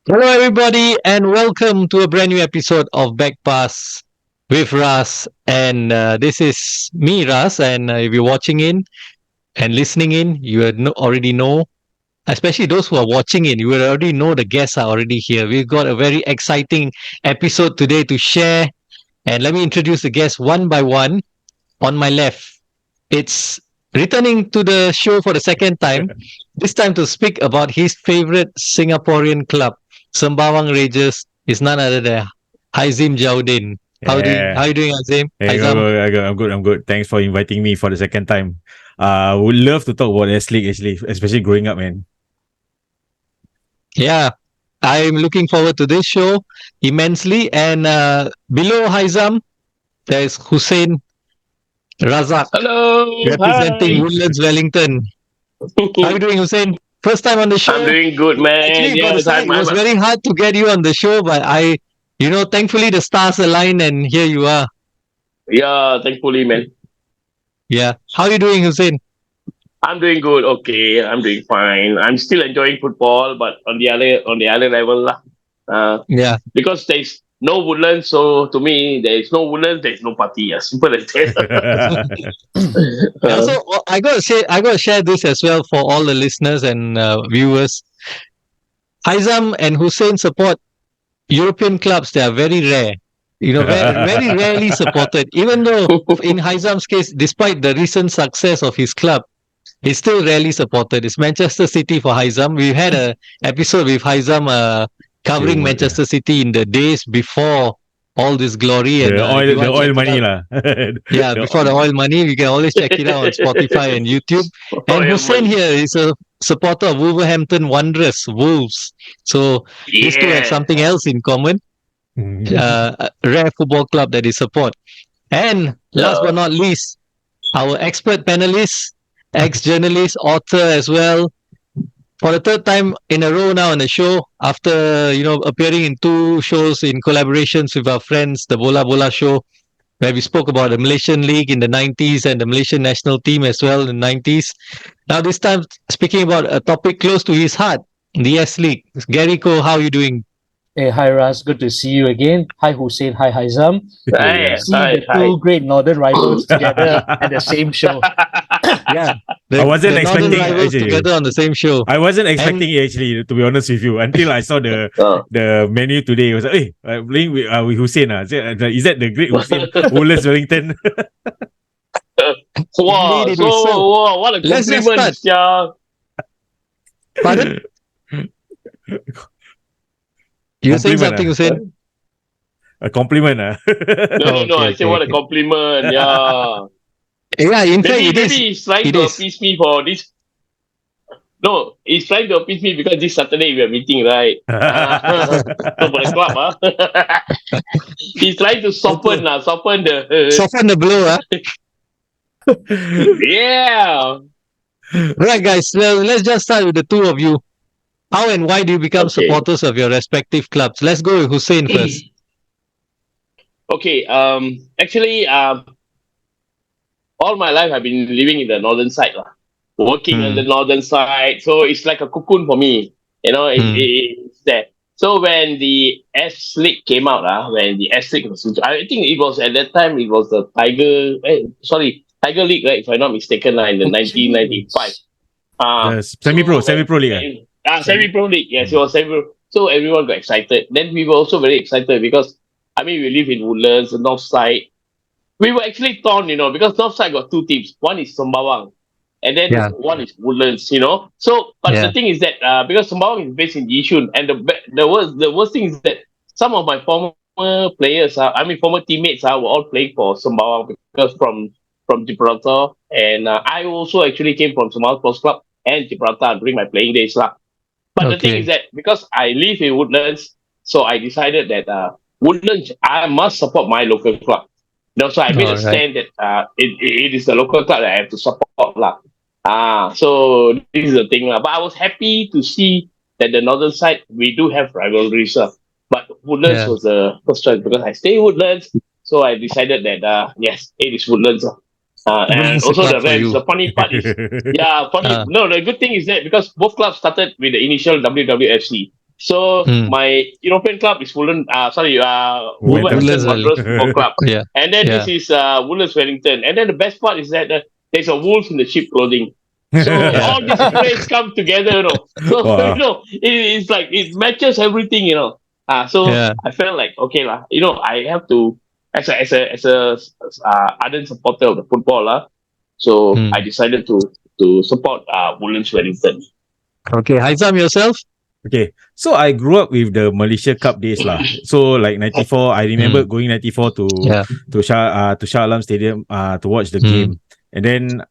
Hello, everybody, and welcome to a brand new episode of Back Pass with Ras. And this is me, Ras. And if you're watching in and listening in, you already know, especially those who are watching in, you will already know the guests are already here. We've got a very exciting episode today to share. And let me introduce the guests one by one. On my left, it's returning to the show for the second time, this time to speak about his favorite Singaporean club, Sembawang Rangers, is none other than Haizim Jaudin. How Yeah. you doing, Haizim? Hey, Haizam? I'm good. I'm good. Thanks for inviting me for the second time. Would love to talk about S League actually, especially growing up, man. Yeah, I'm looking forward to this show immensely. And below Haizam, there's Hussain Razzak Hello, representing hi. Woodlands, Wellington. How you doing, Hussein? First time on the show. I'm doing good, Actually, man. got to Yes, say, I'm. it was I'm very hard to get you on the show, but thankfully the stars aligned and here you are. yeah, thankfully, man. Yeah. How are you doing, Hussein? I'm doing good. Okay, I'm doing fine. I'm still enjoying football, but on the other level, lah. Yeah. Because there's no Woodlands, so to me, there is no Woodlands, there is no party. As simple as that. Also, I gotta share this as well for all the listeners and viewers. Haizam and Hussein support European clubs. They are very rare. Very rarely supported. Even though in Haizam's case, despite the recent success of his club, he's still rarely supported. It's Manchester City for Haizam. We had a episode with Haizam covering Manchester City in the days before all this glory and the oil money lah. yeah, before the oil money, you can always check it out on Spotify and YouTube. And Hussein here is a supporter of Wolverhampton Wanderers, Wolves. So these two have something else in common. A rare football club that they support. And last but not least, our expert panelist, ex-journalist, author as well. For the third time in a row now on the show, after appearing in two shows in collaborations with our friends, the Bola Bola show, where we spoke about the Malaysian League in the 90s and the Malaysian national team as well in the 90s. Now this time speaking about a topic close to his heart, the S League. Gary Ko, how are you doing? Hey, hi Ras, good to see you again. Hi Hussein, hi Haizam. Hi, See the two great northern rivals together at the same show. Yeah, I wasn't the expecting northern rivals actually. together on the same show. I wasn't expecting it actually, to be honest with you, until I saw the menu today. I was like, hey, I'm playing with Hussein. Is that the great Hussein Woodlands Wellington? Wow, Indeed it so is. So, wow, what a let's just compliment, yeah. Pardon? You were saying something, Hussein? A compliment. No. I say what a compliment, yeah. Yeah, in fact, it is. Maybe he's trying to appease me for this. No, he's trying to appease me because this Saturday we are meeting, right? So for the club, he's trying to soften the Soften the blow, yeah. Right, guys. Well, let's just start with the two of you. How and why do you become Okay. supporters of your respective clubs? Let's go with Hussein first. Okay. Actually, all my life I've been living in the northern side, working on the northern side. So it's like a cocoon for me. It's there. So when the S League came out, when the S League was, I think it was at that time it was the Tiger League, right? If I'm not mistaken, in the 1995. Semi-pro league. Semi-pro league. Yes, it was semi-pro. So everyone got excited. Then we were also very excited because we live in Woodlands, the north side. We were actually torn, because north side got two teams. One is Sembawang, and then one is Woodlands. So, but the thing is that because Sembawang is based in Yishun, and the worst thing is that some of my former players, former teammates, were all playing for Sembawang because from Gibraltar, and I also actually came from Sembawang Sports Club and Gibraltar during my playing days, But the thing is that because I live in Woodlands, so I decided that Woodlands, I must support my local club. So I made a stand that it is the local club that I have to support. So this is the thing. But I was happy to see that the northern side, we do have rivalries. But Woodlands was the first choice because I stay in Woodlands. So I decided that, yes, it is Woodlands. And also the funny part is, funny. No, the good thing is that because both clubs started with the initial WWFC. So my European club is Wolverhampton Wanderers Football Club. Yeah. And then this is Woodlands Wellington. And then the best part is that there's a wolf in the sheep clothing. So all these traits come together, So Wow. it's like it matches everything, So I felt like okay lah, I have to as a ardent supporter of the football So I decided to support Woodlands Wellington. Okay, Haizam, yourself? Okay, so I grew up with the Malaysia Cup days lah. So like 94, I remember going 94 to Shah Alam Stadium to watch the game. And then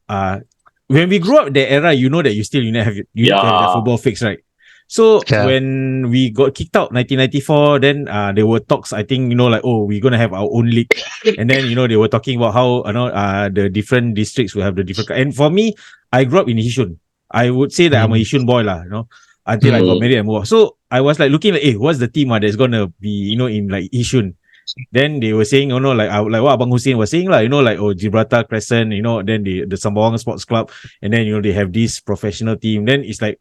when we grew up that era, you know that you need to have that football fix, right? So when we got kicked out 1994, then there were talks, I think, we're gonna have our own league. And then they were talking about how the different districts will have the different. And for me, I grew up in Yishun. I would say that I'm a Yishun boy lah, until I got married and moved. So I was like looking like, what's the team that's gonna be, in like Yishun? Then they were saying, like what Abang Hussain was saying, Gibraltar Crescent, then the Sembawang Sports Club, and then they have this professional team. Then it's like,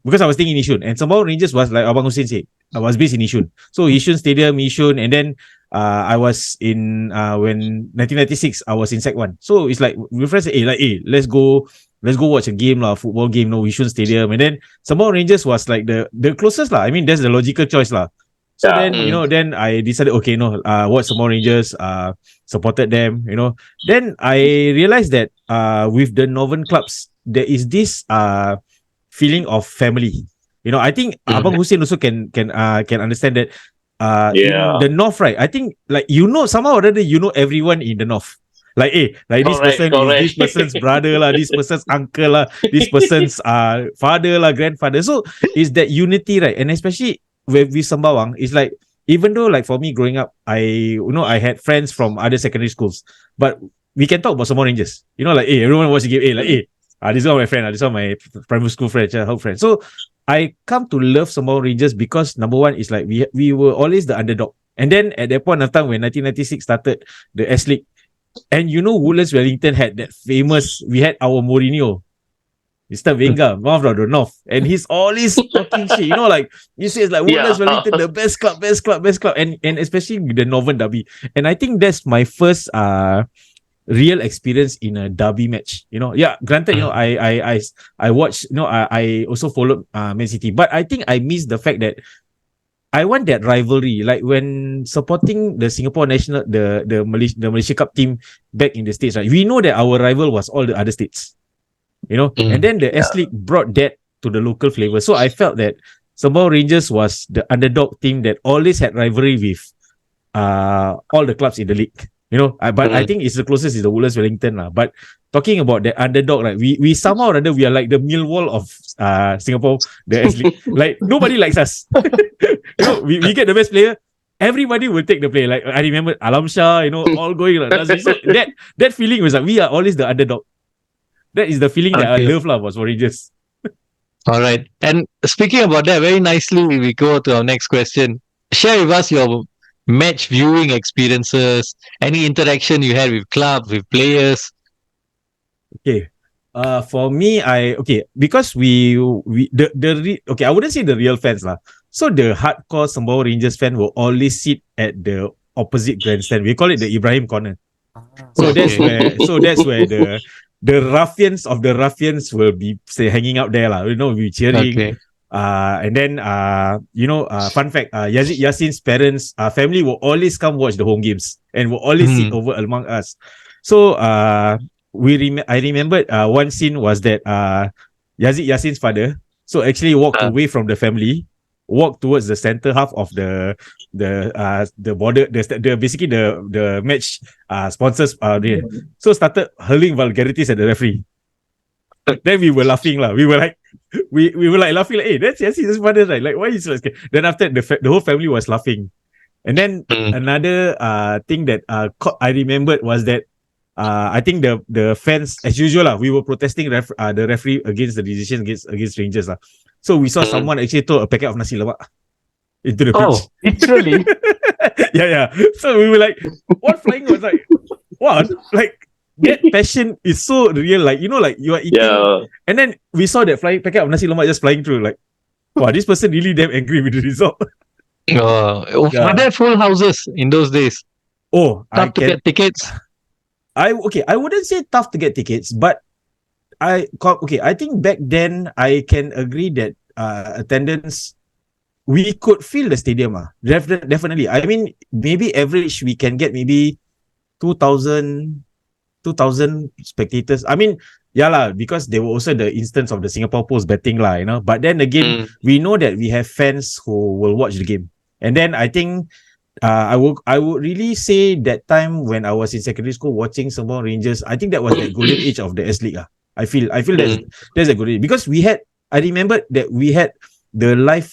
because I was thinking Yishun, and Sembawang Rangers was like Abang Hussain said, I was based in Yishun. So Yishun Stadium, Yishun, and then I was in when 1996, I was in Sec 1. So it's like my friends say, let's go watch a game lah, football game, Yishun Stadium. And then Sembawang Rangers was like the closest lah. I mean, that's the logical choice lah. So then then I decided, okay, watch Sembawang Rangers, supported them, Then I realized that with the Northern clubs, there is this feeling of family. I think Abang Hussain also can understand that in the North, right? I think like somehow or other everyone in the North. Like this person is this person's brother lah, this person's uncle lah, this person's father lah, grandfather. So it's that unity, right? And especially with Sembawang, it's like, even though like for me growing up, I had friends from other secondary schools, but we can talk about Sembawang Rangers. Like everyone watch the game. This is my friend. This is my primary school friend, childhood friend. So I come to love Sembawang Rangers because number one is like we were always the underdog. And then at that point of time when 1996 started the S League, and Woodlands Wellington had that famous, we had our Mourinho, Mr. Wenger, North of the North, and he's always talking shit. Like he says like Woodlands Wellington, the best club, and especially the Northern Derby. And I think that's my first real experience in a derby match. Granted, I watched, I also followed Man City, but I think I missed the fact that I want that rivalry, like when supporting the Singapore national, the Malaysia Cup team back in the States, right? We know that our rival was all the other states, and then the S League brought that to the local flavor. So I felt that Sembawang Rangers was the underdog team that always had rivalry with all the clubs in the league. But I think it's the closest is the Woodlands Wellington lah. But talking about the underdog, right? We somehow or other we are like the Millwall of Singapore, the S League. Like nobody likes us. We get the best player. Everybody will take the play. Like I remember Alam Shah, all going like that. So that feeling was like we are always the underdog. That is the feeling that I love lah was for Rangers. All right. And speaking about that, very nicely we go to our next question. Share with us your match viewing experiences, any interaction you had with clubs, with players. Okay. For me, because I wouldn't say the real fans lah. So the hardcore Sembawang Rangers fan will always sit at the opposite grandstand. We call it the Ibrahim corner. So that's where the ruffians of the ruffians will be hanging out there lah. We cheering. Okay. And then fun fact, Yazid Yassin's parents family will always come watch the home games and will always sit over among us. So I remembered one scene was that Yazid Yassin's father actually walked away from the family, walked towards the center half of the border, basically the match sponsors so started hurling vulgarities at the referee. Then we were laughing lah. We were like laughing like, hey, that's Yassin's father, right? Like, why is he scared? Then after the whole family was laughing. And then another thing that I remembered was that I think the fans, as usual lah, we were protesting the referee against the decision against Rangers lah. So we saw someone actually throw a packet of nasi lemak into the pitch. Oh, literally? yeah. So we were like, what flying was like, what? Like, that passion is so real, like like you are eating, and then we saw that flying packet of nasi lemak just flying through, like Wow, this person really damn angry with the result. Were there full houses in those days? Oh, Tough to get tickets. I wouldn't say tough to get tickets, but I think back then I can agree that attendance, we could fill the stadium. Definitely. I mean, maybe average we can get maybe 2,000 spectators. I mean, because there were also the instance of the Singapore Post betting But then again, we know that we have fans who will watch the game. And then I think I would really say that time when I was in secondary school watching Sembawang Rangers, I think that was the golden age of the S League. I feel that's a good age, because I remember that we had the live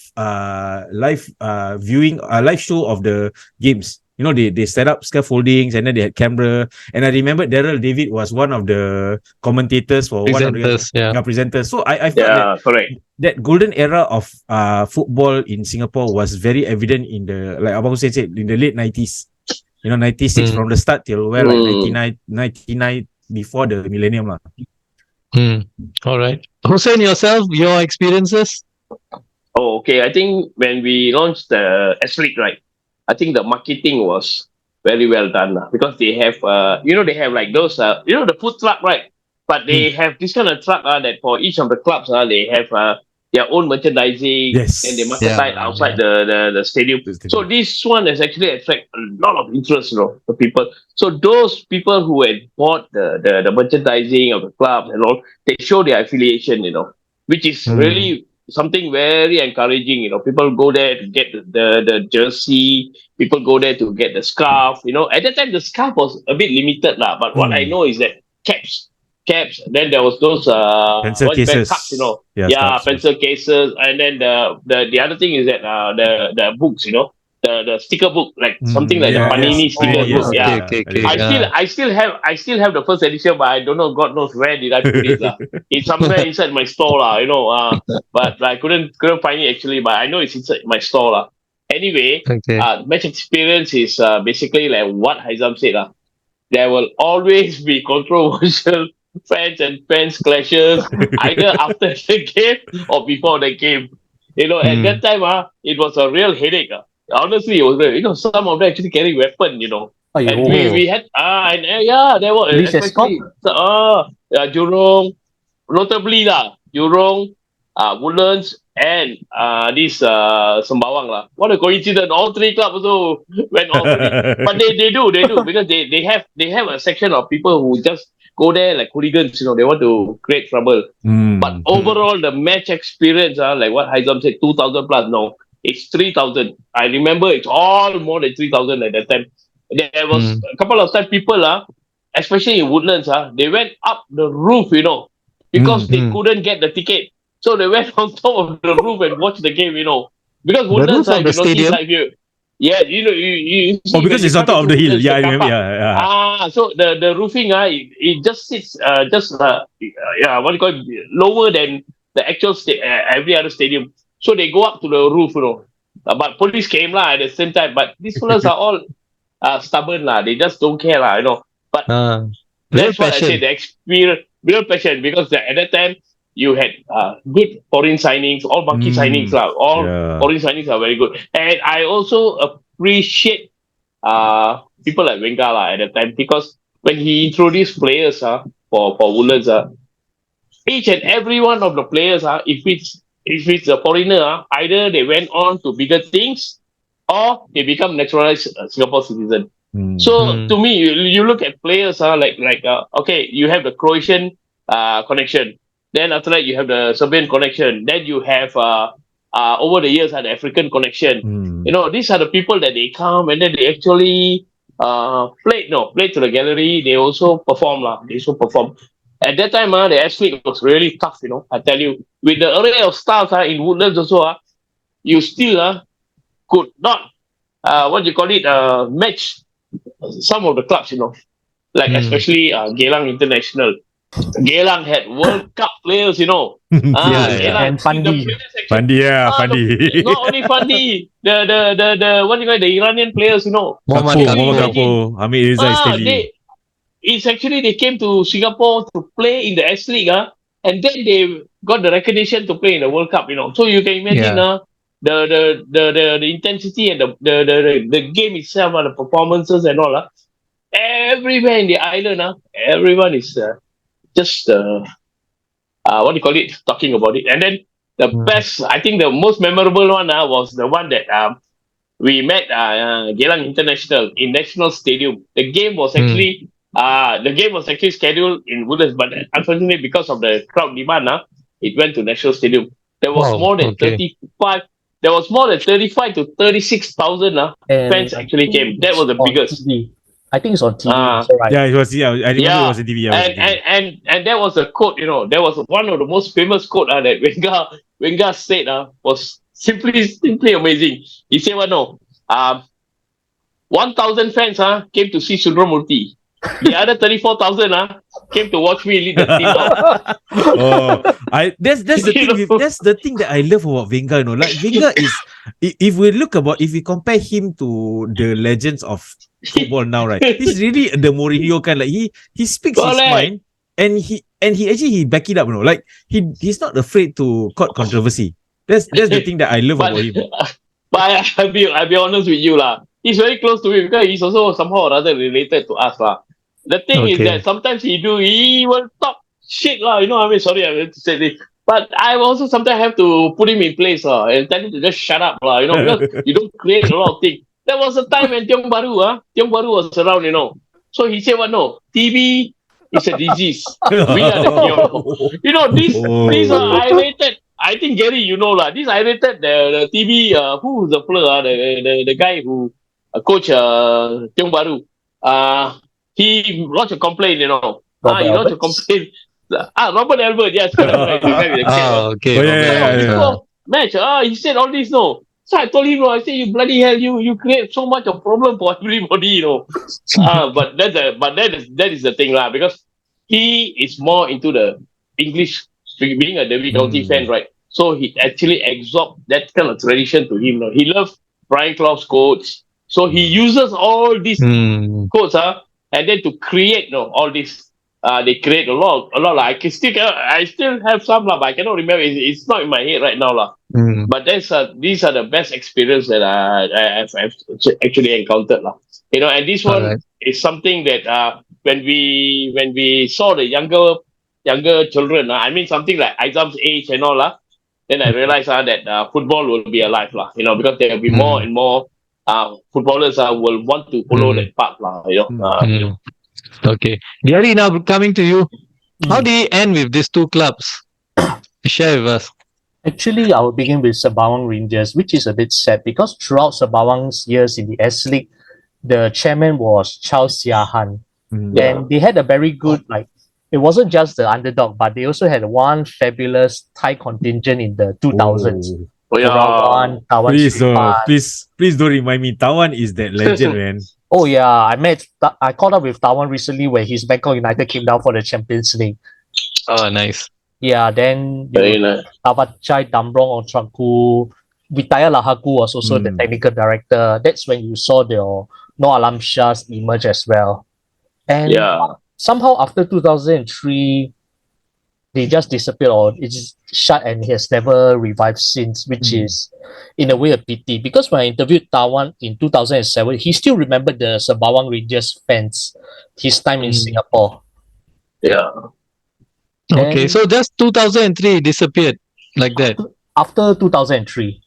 viewing, live show of the games. They set up scaffoldings and then they had camera. And I remember Daryl David was one of the commentators for one of the presenters. So I felt that golden era of football in Singapore was very evident in the, like Abang Hussain said, in the late 90s. 96 from the start till 99 before the millennium. All right. Hussain, yourself, your experiences? Oh, okay. I think when we launched the S League, right, I think the marketing was very well done because they have, they have like those, the food truck, right? But they have this kind of truck that for each of the clubs, they have their own merchandising, and they market outside the stadium. So this one has actually attracted a lot of interest, for people. So those people who had bought the merchandising of the clubs and all, they show their affiliation, which is really something very encouraging. People go there to get the jersey. People go there to get the scarf. At that time the scarf was a bit limited but what I know is that caps. Then there was those pencil cases. Cups, pencil cases, and then the other thing is that the books, the sticker book, like something like the Panini sticker book. I still have the first edition, but I don't know. God knows where did I put it. It's somewhere inside my store, but I couldn't find it actually. But I know it's inside my store, Anyway, match experience is basically like what Haizam said, There will always be controversial fans and fans clashes either after the game or before the game. At that time, it was a real headache. Honestly, it was some of them actually carrying weapon, And we had there was especially Jurong, notably Jurong, Woodlands, and this Sembawang . What a coincidence! All three clubs also went off. But they do because they have a section of people who just go there like hooligans. They want to create trouble. But overall, the match experience, like what Haizam said, 2,000 plus. No, it's 3,000. I remember it's all more than 3,000 at that time. There was a couple of times people, especially in Woodlands, they went up the roof, because they couldn't get the ticket. So they went on top of the roof and watched the game, because Woodlands, the stadium. Yeah, you see, because it's on top of the hill. Yeah, I remember. So the roofing, it just sits what do you call it, lower than the actual every other stadium. So they go up to the roof, But police came at the same time. But these fellas are all stubborn They just don't care But that's what I say. The experience, real passion, because at that time you had good foreign signings, all marquee signings foreign signings are very good. And I also appreciate people like Wenger at that time, because when he introduced players for Woodlands, each and every one of the players if it's a foreigner, either they went on to bigger things or they become naturalized Singapore citizen. So to me, you look at players okay, you have the Croatian connection. Then after that, you have the Serbian connection. Then you have, over the years, the African connection. These are the people that they come and then they actually play to the gallery. They also perform. At that time, the S League was really tough, I tell you. With the array of stars in Woodlands also, you still could not, match some of the clubs, like especially Geylang International. Geylang had World Cup players, And Fandi. Fandi. Not only Fandi, the what do you call it, the Iranian players, Mohammad Kapo, Hamid Rizai they came to Singapore to play in the S League, and then got the recognition to play in the World Cup. So you can imagine the intensity and the game itself, the performances and all. Everywhere in the island, everyone is just what do you call it? Talking about it. And then the best, I think the most memorable one was the one that we met Geylang International in National Stadium. The game was actually scheduled in Woodlands, but unfortunately because of the crowd demand, it went to National Stadium. There was more than 35. There was more than 35 to 36,000 fans actually came. That was the biggest. TV. I think it's on TV. Right. Yeah, it was. Yeah, I remember it was on TV. And that was a quote. That was one of the most famous quote that Wenger said. Was simply amazing. He said, "Well, no, 1,000 fans came to see Sundramoorthy. The other 34,000 came to watch me lead the team." That's the thing. That's the thing that I love about Wenger. Like Wenger is, if we compare him to the legends of football now, right? He's really the Mourinho kind. Like he speaks his mind, and he actually back it up. Like he's not afraid to court controversy. That's the thing that I love about him. But I'll be honest with you lah. He's very close to me because he's also somehow or other related to us lah. The thing is that sometimes he will talk shit lah. Sorry, I have to say this. But I also sometimes have to put him in place and tell him to just shut up lah. Because you don't create a lot of things. There was a time when Tiong Baru was around. So he said, no, TB is a disease. We are the these are irritated. I think Gary, this irritated the TB. Who is the player? The guy who coach Tiong Baru. He lodged a complaint, He lodged a complaint. Robert Albert, yes. Match. He said all this, no. So I told him, I said, you bloody hell, you create so much of problem for everybody, But that is the thing, because he is more into the English, being a Derby County fan, right? So he actually absorbed that kind of tradition to him. He loves Brian Clough's quotes. So he uses all these quotes, and then to create all this. They create a lot. I still have some, but I cannot remember. It's not in my head right now, But these are the best experience that I've actually encountered, And this one is something that when we saw the younger children, something like Haizam's age and all, then I realized that football will be alive, because there will be more and more footballers will want to follow that path, Okay. Gary, now coming to you. How did he end with these two clubs? Share with us. Actually, I will begin with Sembawang Rangers, which is a bit sad because throughout Sembawang's years in the S League, the chairman was Charles Siahan. And they had a very good, it wasn't just the underdog, but they also had one fabulous Thai contingent in the 2000s. Please don't remind me. Tawan is that legend, man. Oh yeah, I caught up with Tawan recently when his Bangkok United came down for the Champions League. Oh, nice. Yeah, then Tavachai Dambrong Otranku, Vitaya Lahaku was also the technical director. That's when you saw the No Alam Shahs emerge as well. And somehow after 2003, they just disappeared or it just shut and he has never revived since, which is in a way a pity. Because when I interviewed Tawan in 2007, he still remembered the Sembawang Rangers fans, his time in Singapore. Yeah. Okay, so just 2003 disappeared like that. After 2003.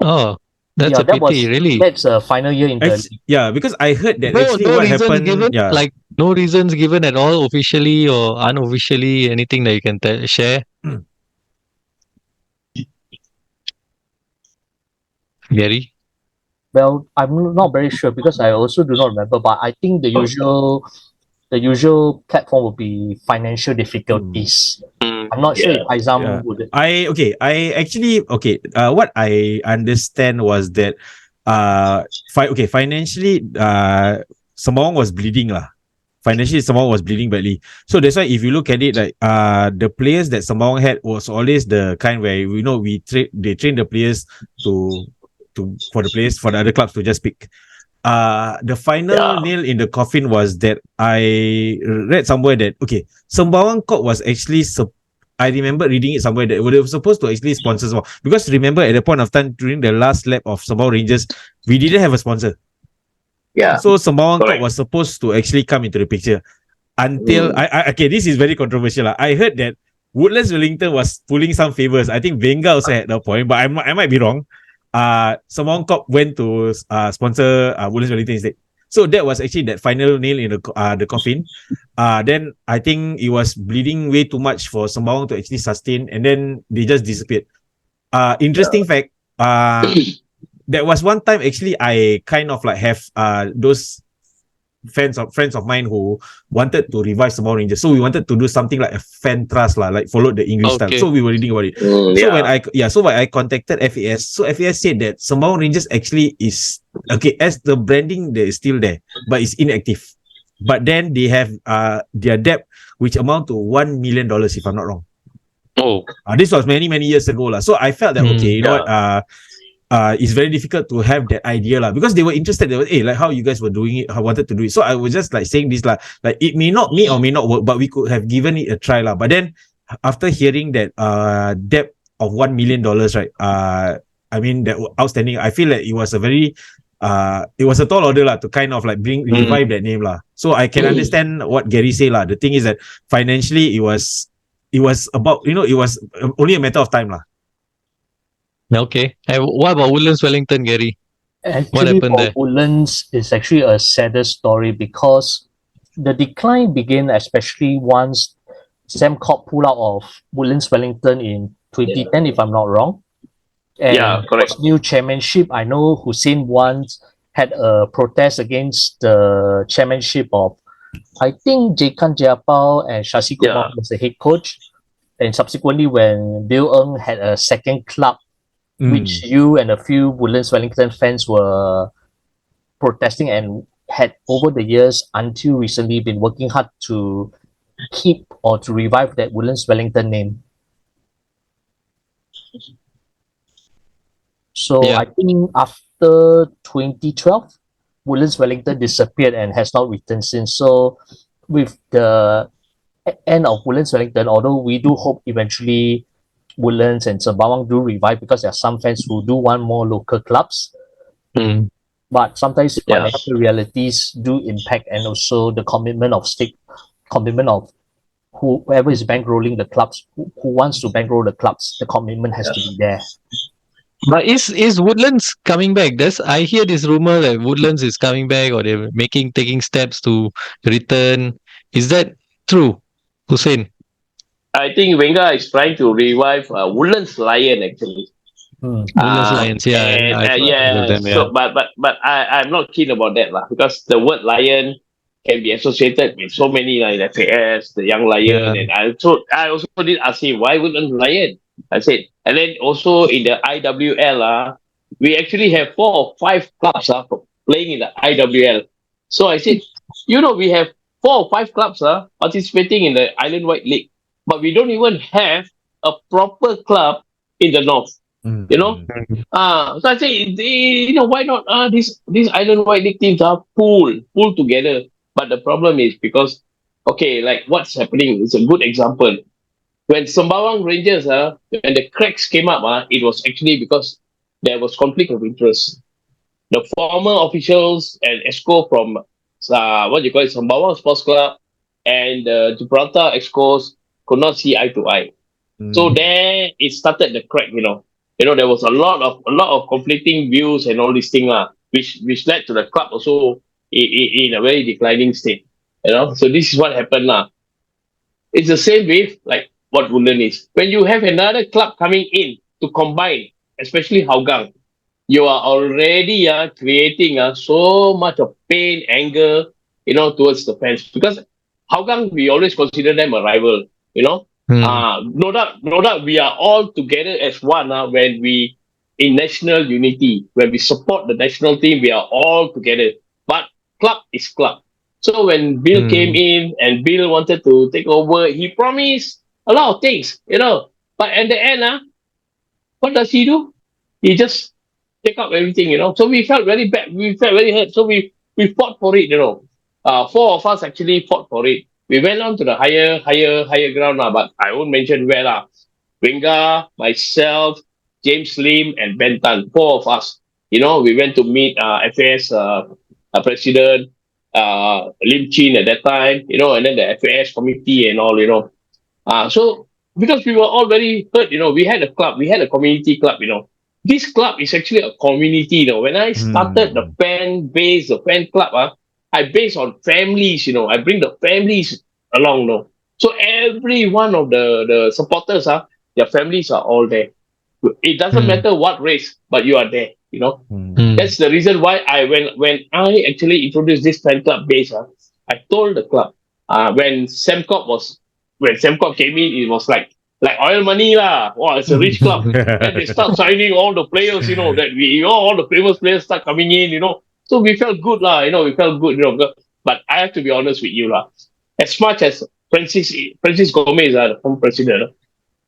Oh, that's a pity, really. That's a final year in the Yeah, because I heard that what happened. Given, no reasons given at all, officially or unofficially, anything that you can share. Gary? Well, I'm not very sure because I also do not remember, but I think the usual platform would be financial difficulties. I'm not sure if Haizam would. What I understand was that financially Sembawang was bleeding Financially Sembawang was bleeding badly. So that's why if you look at it, the players that Sembawang had was always the kind where they train the players for the other clubs to just pick. The final nail in the coffin was that I read somewhere that Sembawang Court was actually I remember reading it somewhere that they were supposed to actually sponsor Sembawang. Because remember at the point of time during the last lap of Sembawang Rangers, we didn't have a sponsor. Yeah. So Sembawang Correct. Cup was supposed to actually come into the picture. Until okay, this is very controversial. I heard that Woodlands Wellington was pulling some favors. I think Venga also had the point, but I might be wrong. Sembawang Cup went to sponsor Woodlands Wellington instead. So that was actually that final nail in the coffin. Then I think it was bleeding way too much for Sembawang to actually sustain, and then they just disappeared. Interesting fact. There was one time actually I kind of like have those friends of mine who wanted to revive Sembawang Rangers. So we wanted to do something like a fan trust lah, like followed the English style. So we were reading about it. So when I contacted FAS, so FAS said that Sembawang Rangers actually is okay as the branding there is still there, but it's inactive. But then they have their debt which amount to $1 million if I'm not wrong. This was many years ago lah. So I felt that okay, you know what, it's very difficult to have that idea lah, because they were interested. They were, hey, like how you guys were doing it, I wanted to do it. So I was just like saying this lah, like it may not me or may not work, but we could have given it a try lah. But then after hearing that debt of $1 million, right? I mean that outstanding. I feel like it was a very it was a tall order lah to kind of like revive that name lah. So I can understand what Gary say lah. The thing is that financially it was about, you know, it was only a matter of time lah. Okay. And what about Woodlands Wellington, Gary? Actually, what happened there? Woodlands is actually a sadder story because the decline began especially once Sembcorp pulled out of Woodlands Wellington in 2010, if I'm not wrong. And correct. New chairmanship, I know Hussain once had a protest against the chairmanship of, I think, Jekan Jiapao and Shashi Kumar was the head coach. And subsequently, when Bill Ng had a second club, which you and a few Woodlands Wellington fans were protesting and had over the years until recently been working hard to keep or to revive that Woodlands Wellington name. So I think after 2012, Woodlands Wellington disappeared and has not returned since. So with the end of Woodlands Wellington, although we do hope eventually Woodlands and Sembawang do revive, because there are some fans who do want more local clubs. But sometimes financial realities do impact, and also the commitment of whoever is bankrolling the clubs, who wants to bankroll the clubs, the commitment has to be there. But is Woodlands coming back? I hear this rumor that Woodlands is coming back, or they're taking steps to return. Is that true, Hussain? I think Wenger is trying to revive Woodlands Lion actually. Woodlands Lions, So, but I'm not keen about that lah, because the word lion can be associated with so many like FAS, the Young Lion, and I also did ask him why Woodlands Lion. I said, and then also in the IWL, we actually have 4 or 5 clubs playing in the IWL. So I said, we have 4 or 5 clubs participating in the Island-wide League, but we don't even have a proper club in the north. So I say, why not these Island-wide League teams are pooled together? But the problem is because, like what's happening is a good example. When Sembawang Rangers, when the cracks came up, it was actually because there was conflict of interest. The former officials and ESCO from Sembawang Sports Club and the Gibraltar ESCOs could not see eye to eye. So there it started the crack. There was a lot of conflicting views and all these things, which led to the club also in a very declining state. So this is what happened. It's the same with like what Woodland is. When you have another club coming in to combine, especially Hougang, you are already creating so much of pain, anger, towards the fans. Because Hougang, we always consider them a rival, No doubt we are all together as one when we in national unity. When we support the national team, we are all together. But club is club. So when Bill came in and Bill wanted to take over, he promised a lot of things, But at the end, what does he do? He just take up everything, So we felt very bad. We felt very hurt. So we fought for it, 4 of us actually fought for it. we went on to the higher ground now, but I won't mention where lah. Wenger, myself, James Lim, and Ben Tan, 4 of us. We went to meet FAS president, Lim Chin at that time, and then the FAS committee and all, So because we were all very hurt, we had a club, we had a community club, This club is actually a community, When I started the fan base, the fan club, I base on families, I bring the families along, So every one of the supporters, their families are all there. It doesn't matter what race, but you are there, That's the reason why when I actually introduced this fan club base, I told the club, when Sembcorp came in, it was like oil money lah. Wow, it's a rich club. And they start signing all the players, that all the famous players start coming in, So we felt good lah, we felt good, But I have to be honest with you lah. As much as Francis Gomez, the former president,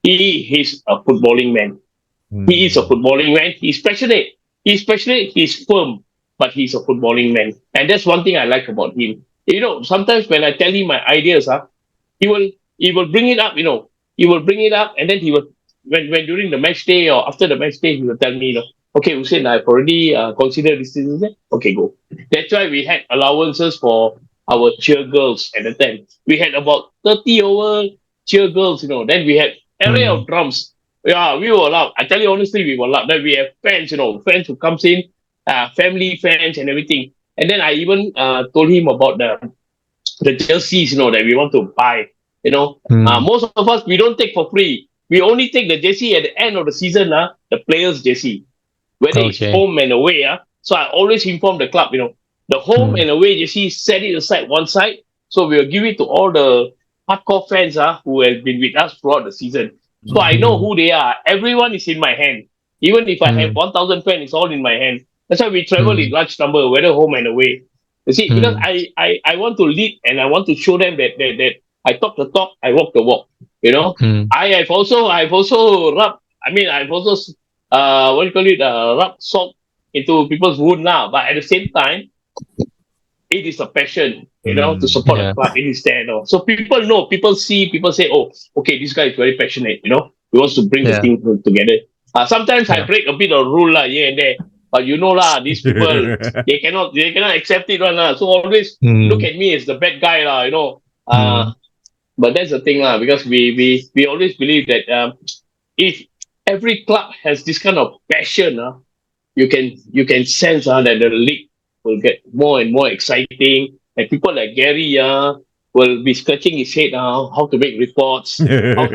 he is a footballing man. He is a footballing man. He's passionate. He's firm, but he's a footballing man. And that's one thing I like about him. Sometimes when I tell him my ideas, he will bring it up, He will bring it up, and then he will, when during the match day or after the match day, he will tell me, okay, Hussain, I've already considered this. Okay, go. That's why we had allowances for our cheer girls at the time. We had about 30 over cheer girls, Then we had array of drums. Yeah, we were allowed. I tell you honestly, we were allowed. Then we have fans, fans who comes in, family fans and everything. And then I even told him about the jerseys, that we want to buy. Most of us, we don't take for free. We only take the jersey at the end of the season, the players' jersey. Whether it's home and away. So I always inform the club, the home and away jersey, set it aside one side. So we'll give it to all the hardcore fans who have been with us throughout the season. So I know who they are. Everyone is in my hand. Even if I have 1,000 fans, it's all in my hand. That's why we travel in large number, whether home and away. You see, because I want to lead and I want to show them that I talk the talk, I walk the walk. I've also rubbed. I've also rubbed salt into people's wound now. But at the same time, it is a passion, to support the club. It is there, So people know, people see, people say, oh, okay, this guy is very passionate, He wants to bring the team together. Sometimes I break a bit of rule here and there, but these people, they cannot accept it one. So always look at me as the bad guy But that's the thing because we always believe that if every club has this kind of passion, you can sense that the league will get more and more exciting, and people like Gary will be scratching his head how to make reports, how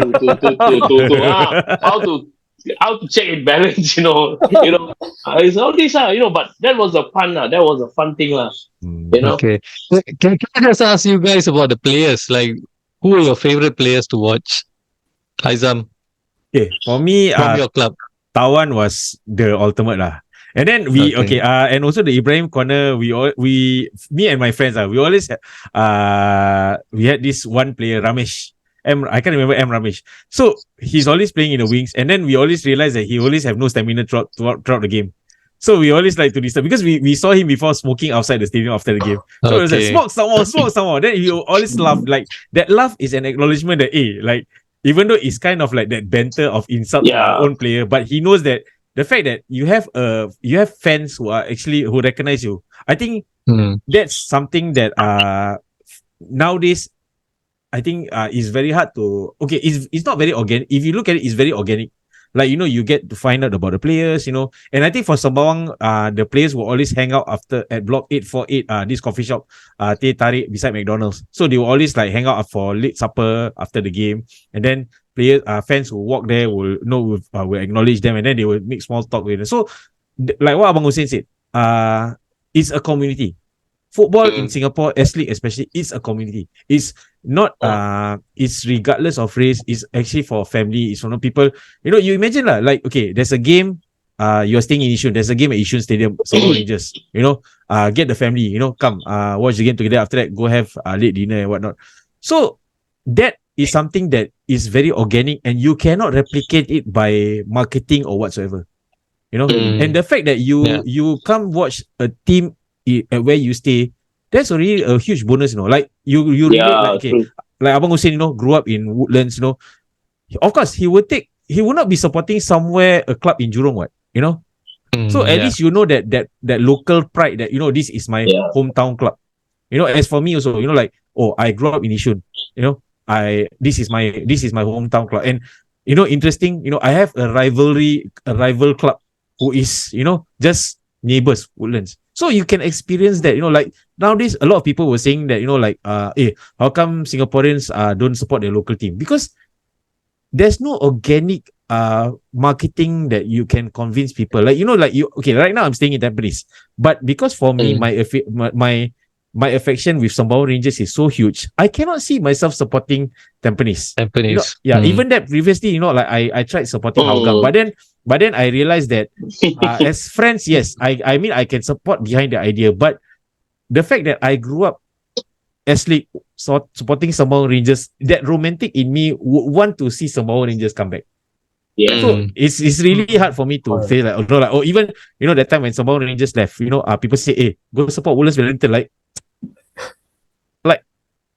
to check and balance, it's all this but that was a fun thing Okay, can I just ask you guys about the players? Like, who are your favorite players to watch? Haizam, okay, for me, from your club, Tawan was the ultimate lah. And then and also the Ibrahim corner, me and my friends, we always we had this one player, Ramesh. I can't remember Ramesh. So he's always playing in the wings, and then we always realize that he always have no stamina throughout the game. So we always like to disturb because we saw him before smoking outside the stadium after the game. So it was like smoke some more. Then he always laugh. Like that laugh is an acknowledgement that even though it's kind of like that banter of insult to our own player, but he knows that the fact that you have fans who recognize you. I think that's something that nowadays I think is very hard to it's not very organic. If you look at it, it's very organic. Like, you get to find out about the players, and I think for Sembawang, the players will always hang out at block 848, this coffee shop, Teh Tarik beside McDonald's. So they will always like hang out for late supper after the game, and then fans who walk there will acknowledge them, and then they will make small talk with them. So like what Abang Hussain said, it's a community. Football in Singapore, S-League especially, is a community. It's not it's regardless of race. It's actually for family. It's for people. You imagine like, okay, there's a game, you're staying in Yishun, there's a game at Yishun Stadium, Sembawang Rangers, get the family, come watch the game together. After that, go have late dinner and whatnot. So that is something that is very organic, and you cannot replicate it by marketing or whatsoever. And the fact that you come watch a team where you stay, that's already a huge bonus, Like you relate, like, okay, like Abang Hussain, grew up in Woodlands, Of course, he would not be supporting somewhere a club in Jurong, what, So at least that local pride that this is my hometown club. As for me also, like, I grew up in Yishun. This is my hometown club. And interesting, I have a rival club who is, just neighbors, Woodlands. So you can experience that, like nowadays a lot of people were saying that, like how come Singaporeans don't support their local team? Because there's no organic marketing that you can convince people. Like, okay, right now I'm staying in Tampines. But because for me, my affection with Sembawang Rangers is so huge, I cannot see myself supporting Tampines. Even that previously, like I tried supporting Hougang, but then I realized that as friends, yes, I mean I can support behind the idea, but the fact that I grew up actually supporting Sembawang Rangers, that romantic in me would want to see Sembawang Rangers come back. Yeah. So it's really hard for me to feel like, even that time when Sembawang Rangers left, people say, hey, go support Woodlands Wellington, like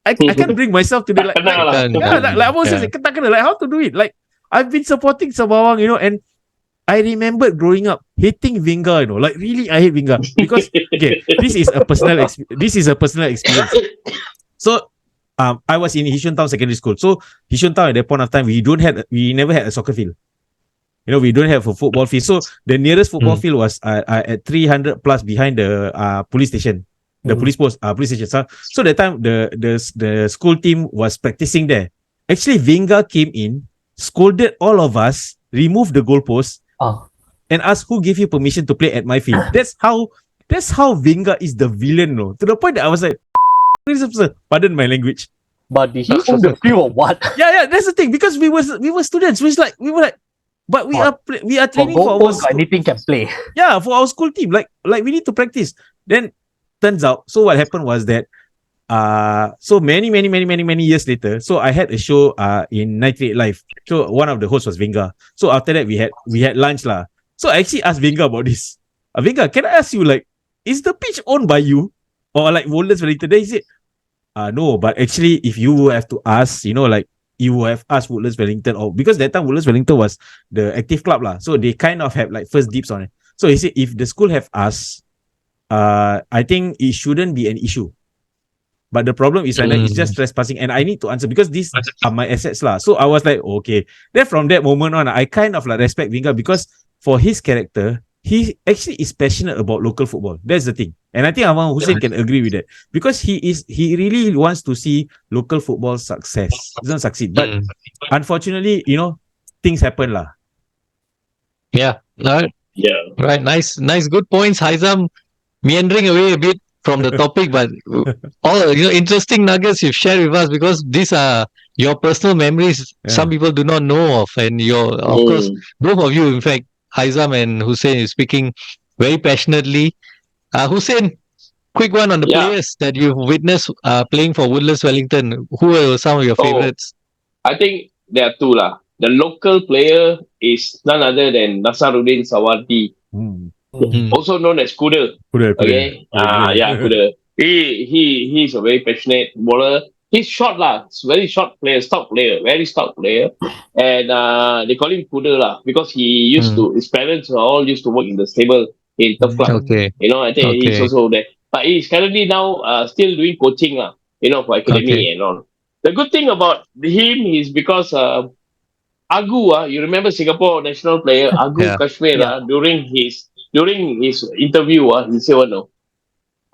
I can't bring myself to be like how to do it? Like I've been supporting Sembawang, and I remember growing up hating Vinga, like really I hate Vinga because okay, this is a personal experience. So I was in Yishun Town Secondary School. So Yishun Town at that point of time, we never had a soccer field. We don't have a football field. So the nearest football field was at 300 plus behind the police station. The police station. So that time the school team was practicing there. Actually, Vinga came in, scolded all of us, removed the goalpost, and asked who gave you permission to play at my field. That's how Vinga is the villain, to the point that I was like, pardon my language. But did he own the field or what? Yeah, that's the thing, because we were students. We were like, but we are training for our school. Anything can play. Yeah, for our school team. Like we need to practice. Then turns out, so what happened was that so many years later, so I had a show in 98 Live. So one of the hosts was Vinga. So after that we had lunch lah. So I actually asked Vinga about this. Vinga, can I ask you, like, is the pitch owned by you or like Woodlands Wellington? Then he said, no, but actually if you have to ask, like you have asked Woodlands Wellington, or because that time Woodlands Wellington was the active club lah. So they kind of have like first dips on it. So he said if the school have asked, I think it shouldn't be an issue. But the problem is right now it's just trespassing, and I need to answer because these are my assets lah. So I was like, okay. Then from that moment on, I kind of like respect Vinga because for his character, he actually is passionate about local football. That's the thing. And I think Abang Hussain can agree with that. Because he really wants to see local football doesn't succeed. But unfortunately, things happen lah. Yeah. Right. Nice, good points, Haizam. Meandering away a bit from the topic, but all interesting nuggets you've shared with us, because these are your personal memories. Some people do not know of, and of course, both of you, in fact, Haizam and Hussain, is speaking very passionately. Hussain, quick one on the players that you've witnessed playing for Woodlands Wellington. Who are some of your favorites? I think there are two lah. The local player is none other than Nasaruddin Sawardi. Also known as Kuda. Okay. Kuda. He's a very passionate bowler. He's short lah. He's very short player, very stout player. And they call him Kuda lah because he used to, his parents all used to work in the stable in Turf Club. Okay. I think he's also there. But he's currently now still doing coaching lah, for academy and all. The good thing about him is because Agu, you remember Singapore national player Agu Kashmir during his interview, he said,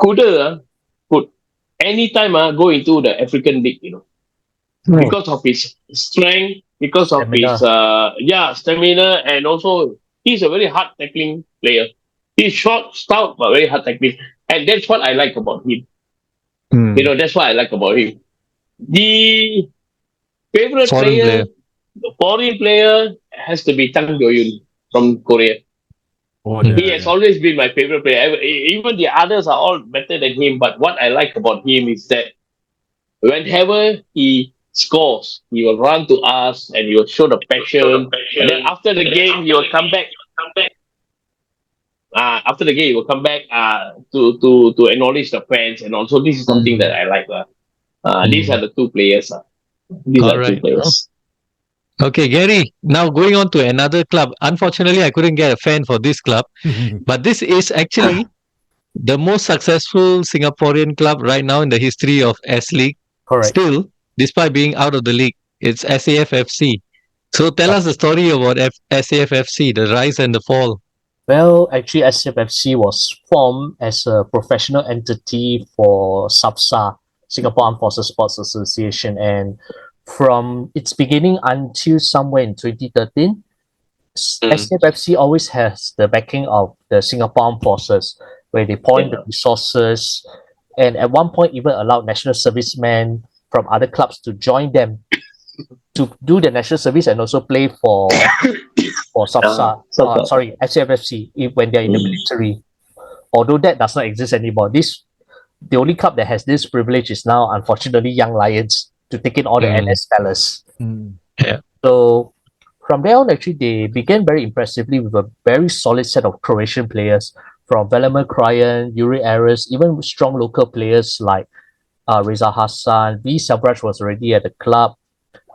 Kuda could anytime go into the African League, because of his strength, because of his stamina, and also he's a very hard tackling player. He's short, stout, but very hard tackling, and that's what I like about him. That's what I like about him. The favorite foreign player has to be Tang Gyo-yun from Korea. He has always been my favorite player. Even the others are all better than him. But what I like about him is that whenever he scores, he will run to us and he will show the passion. And then after the game, he will come back after the game, he will come back to acknowledge the fans, and also this is something that I like. These are the two players. These All are two right. players. Okay, Gary. Now going on to another club. Unfortunately, I couldn't get a fan for this club, but this is actually the most successful Singaporean club right now in the history of S League. Correct. Still, despite being out of the league, it's SAFFC. So tell us the story about SAFFC, the rise and the fall. Well, actually, SAFFC was formed as a professional entity for SAFSA, Singapore Armed Forces Sports Association, and from its beginning until somewhere in 2013, SAFFC always has the backing of the Singapore Armed Forces, where they point the resources, and at one point even allowed national servicemen from other clubs to join them to do the national service and also play for SAFSA, SAFFC when they're in the military. Although that does not exist anymore. The only club that has this privilege is now, unfortunately, Young Lions to take in all the NS fellas. Yeah. So from there on, actually, they began very impressively with a very solid set of Croatian players from Velimir Krajan, Yuri Aris, even strong local players like Reza Hassan. V. Selvraj was already at the club,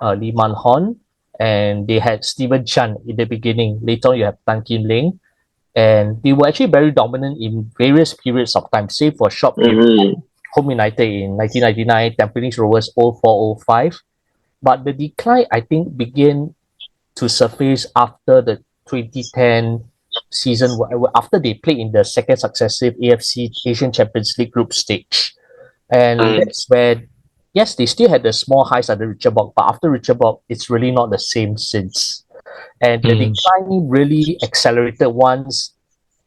Lee Man Hon, and they had Steven Chan in the beginning. Later on, you have Tan Kim Ling. And they were actually very dominant in various periods of time, save for a short period. Home United in 1999, Tampines Rovers 04-05. But the decline, I think, began to surface after the 2010 season, after they played in the second successive AFC Asian Champions League group stage. And that's where, yes, they still had the small highs under Richard Bock, but after Richard Bock, it's really not the same since. And the decline really accelerated once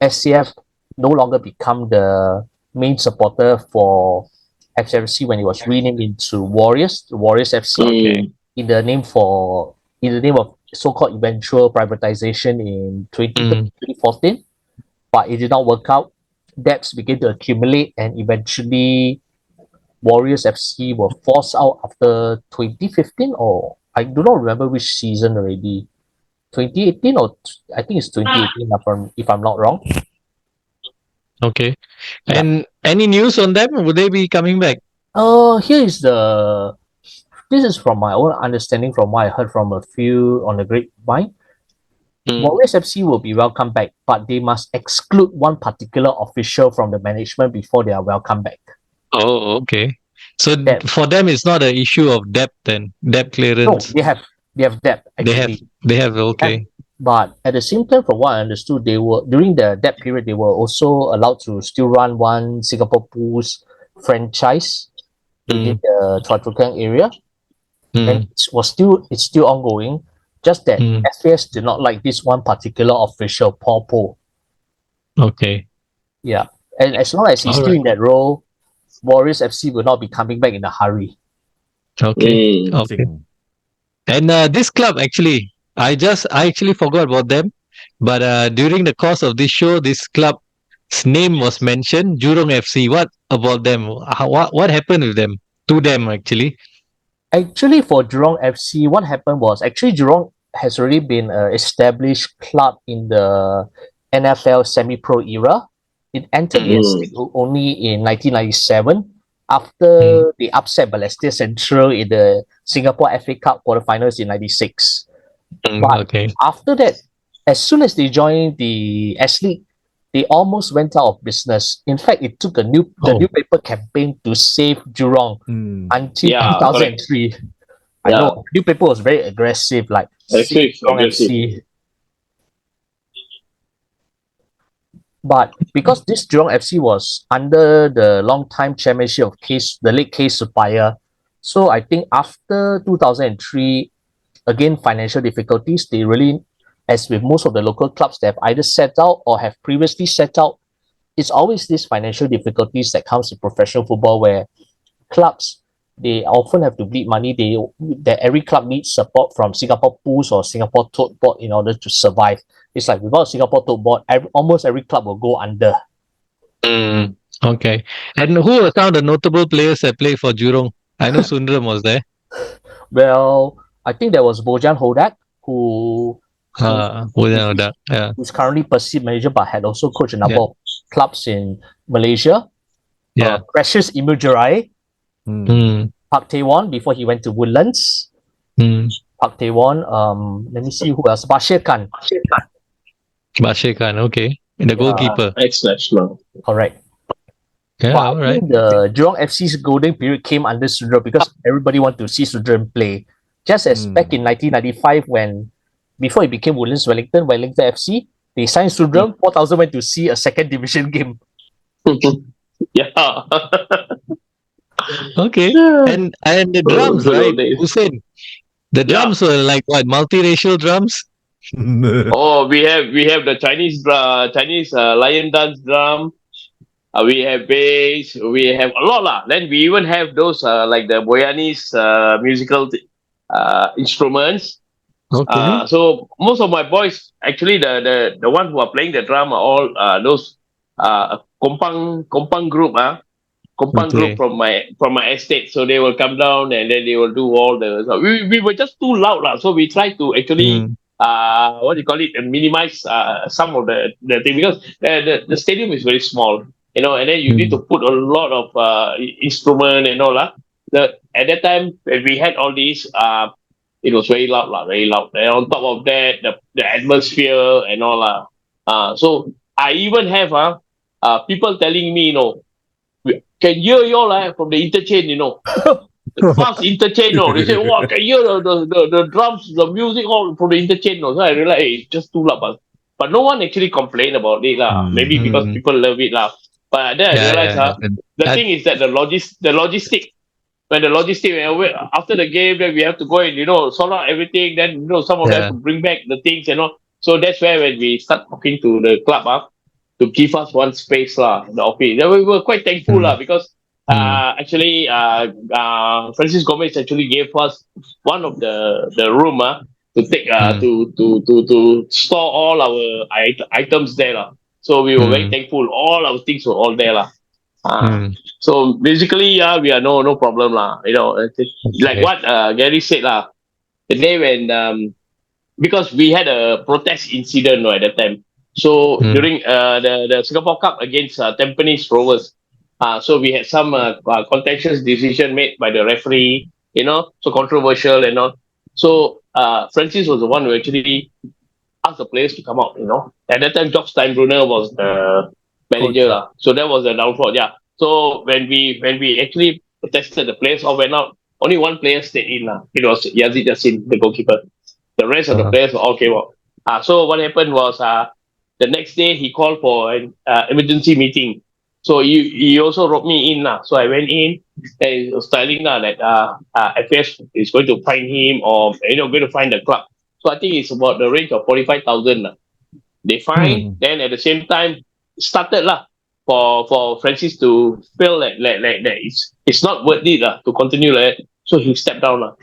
SCF no longer become the main supporter for SFC when it was renamed into Warriors FC, in the name of so-called eventual privatization in 2014. But it did not work out. Debts began to accumulate, and eventually Warriors FC were forced out after 2015, or I do not remember which season already. 2018, or I think it's 2018 if I'm not wrong. Okay. And any news on them? Would they be coming back? This is from my own understanding, from what I heard from a few on the grapevine. Warriors FC will be welcome back, but they must exclude one particular official from the management before they are welcome back. Oh, okay. So for them, it's not an issue of debt then, debt clearance. No, they have debt. Actually. They have okay. But at the same time, from what I understood, they were during the debt period, they were also allowed to still run one Singapore Pools franchise within the Choa Chu Kang area, and it's still ongoing. Just that FAS did not like this one particular official, Paul Po. Okay. Yeah, and as long as he's still in that role, Warriors FC will not be coming back in a hurry. Okay. Okay. And this club actually, I actually forgot about them, but during the course of this show, this club's name was mentioned, Jurong FC. What about them? What happened with them? To them actually. Actually, for Jurong FC, what happened was actually Jurong has already been an established club in the NFL semi-pro era. It entered only in 1997 after they upset Balestier Central in the Singapore FA Cup quarterfinals in 96. But after that, as soon as they joined the S League, they almost went out of business. In fact, it took the newspaper campaign to save Jurong until 2003. I know newspaper was very aggressive, like Jurong FC. But because this Jurong FC was under the long-time chairmanship of the late K. Supaya, so I think after 2003, again, financial difficulties, they really, as with most of the local clubs, they have either set out or have previously set out. It's always these financial difficulties that comes to professional football, where clubs, they often have to bleed money. That every club needs support from Singapore Pools or Singapore Tote Board in order to survive. It's like without Singapore Tote Board, almost every club will go under. Okay. And who were some of the notable players that played for Jurong? I know Sundram was there. Well, I think there was Bojan Hodak, who without doubt. Yeah. Who's currently Persib manager, but had also coached a number of clubs in Malaysia. Yeah. Precious Imujirai, Park Tae-won before he went to Woodlands. Park Tae-won. Let me see who else. Bashir Khan. Bashir Khan, okay. The goalkeeper. Ex-national. Correct. Yeah, But all I right. think the Jurong FC's golden period came under Sudra because everybody wanted to see Sudra play. Just as back in 1995 when, before it became Woodlands Wellington FC, they signed Sudra, 4,000 went to see a second division game. Yeah. Okay. And the drums, right? Hussain. The drums were like what? Multiracial drums? Oh, we have the Chinese lion dance drum. We have bass. We have a lot lah. Then we even have those like the Boyanese musical instruments. Okay. So most of my boys, actually, the ones who are playing the drum are all those Kompang group, group from my estate. So they will come down and then they will do all the. So we were just too loud lah. So we tried to actually what do you call it? Minimize some of the thing because the stadium is very small, and then you need to put a lot of instrument and all that. At that time when we had all these, it was very loud lah, very loud. And on top of that, the atmosphere and all that. So I even have people telling me, can hear you all from the interchange, the fast interchange, they say, wow, can hear the drums, the music all from the interchange. So I realized, hey, it's just too loud. But no one actually complained about it lah. Maybe because people love it lah. But then I realized the thing is that the logistic. When the logistic, after the game, then we have to go and sort out everything. Then some of them have to bring back the things, So that's where when we start talking to the club, to give us one space lah, the office. Then we were quite thankful lah because actually Francis Gomez actually gave us one of the room to take to store all our items there lah. So we were very thankful. All our things were all there lah. So basically, we are no problem lah. Like what Gary said lah. The day when because we had a protest incident at that time. So during the Singapore Cup against Tampines Rovers, so we had some contentious decision made by the referee. So controversial and all. So Francis was the one who actually asked the players to come out. At that time, Jock Steinbrunner was the manager lah. So that was the downfall. Yeah. So when we actually protested, the players all went out. Only one player stayed in lah. It was Yazid Yassin, the goalkeeper. The rest of the players all came out. So what happened was the next day he called for an emergency meeting. So he also wrote me in lah. So I went in and he was telling that FS is going to fine him or going to fine the club. So I think it's about the range of 45,000 lah. They fined. Then at the same time started lah for Francis to feel like it's not worth it lah to continue like that. So he stepped down lah.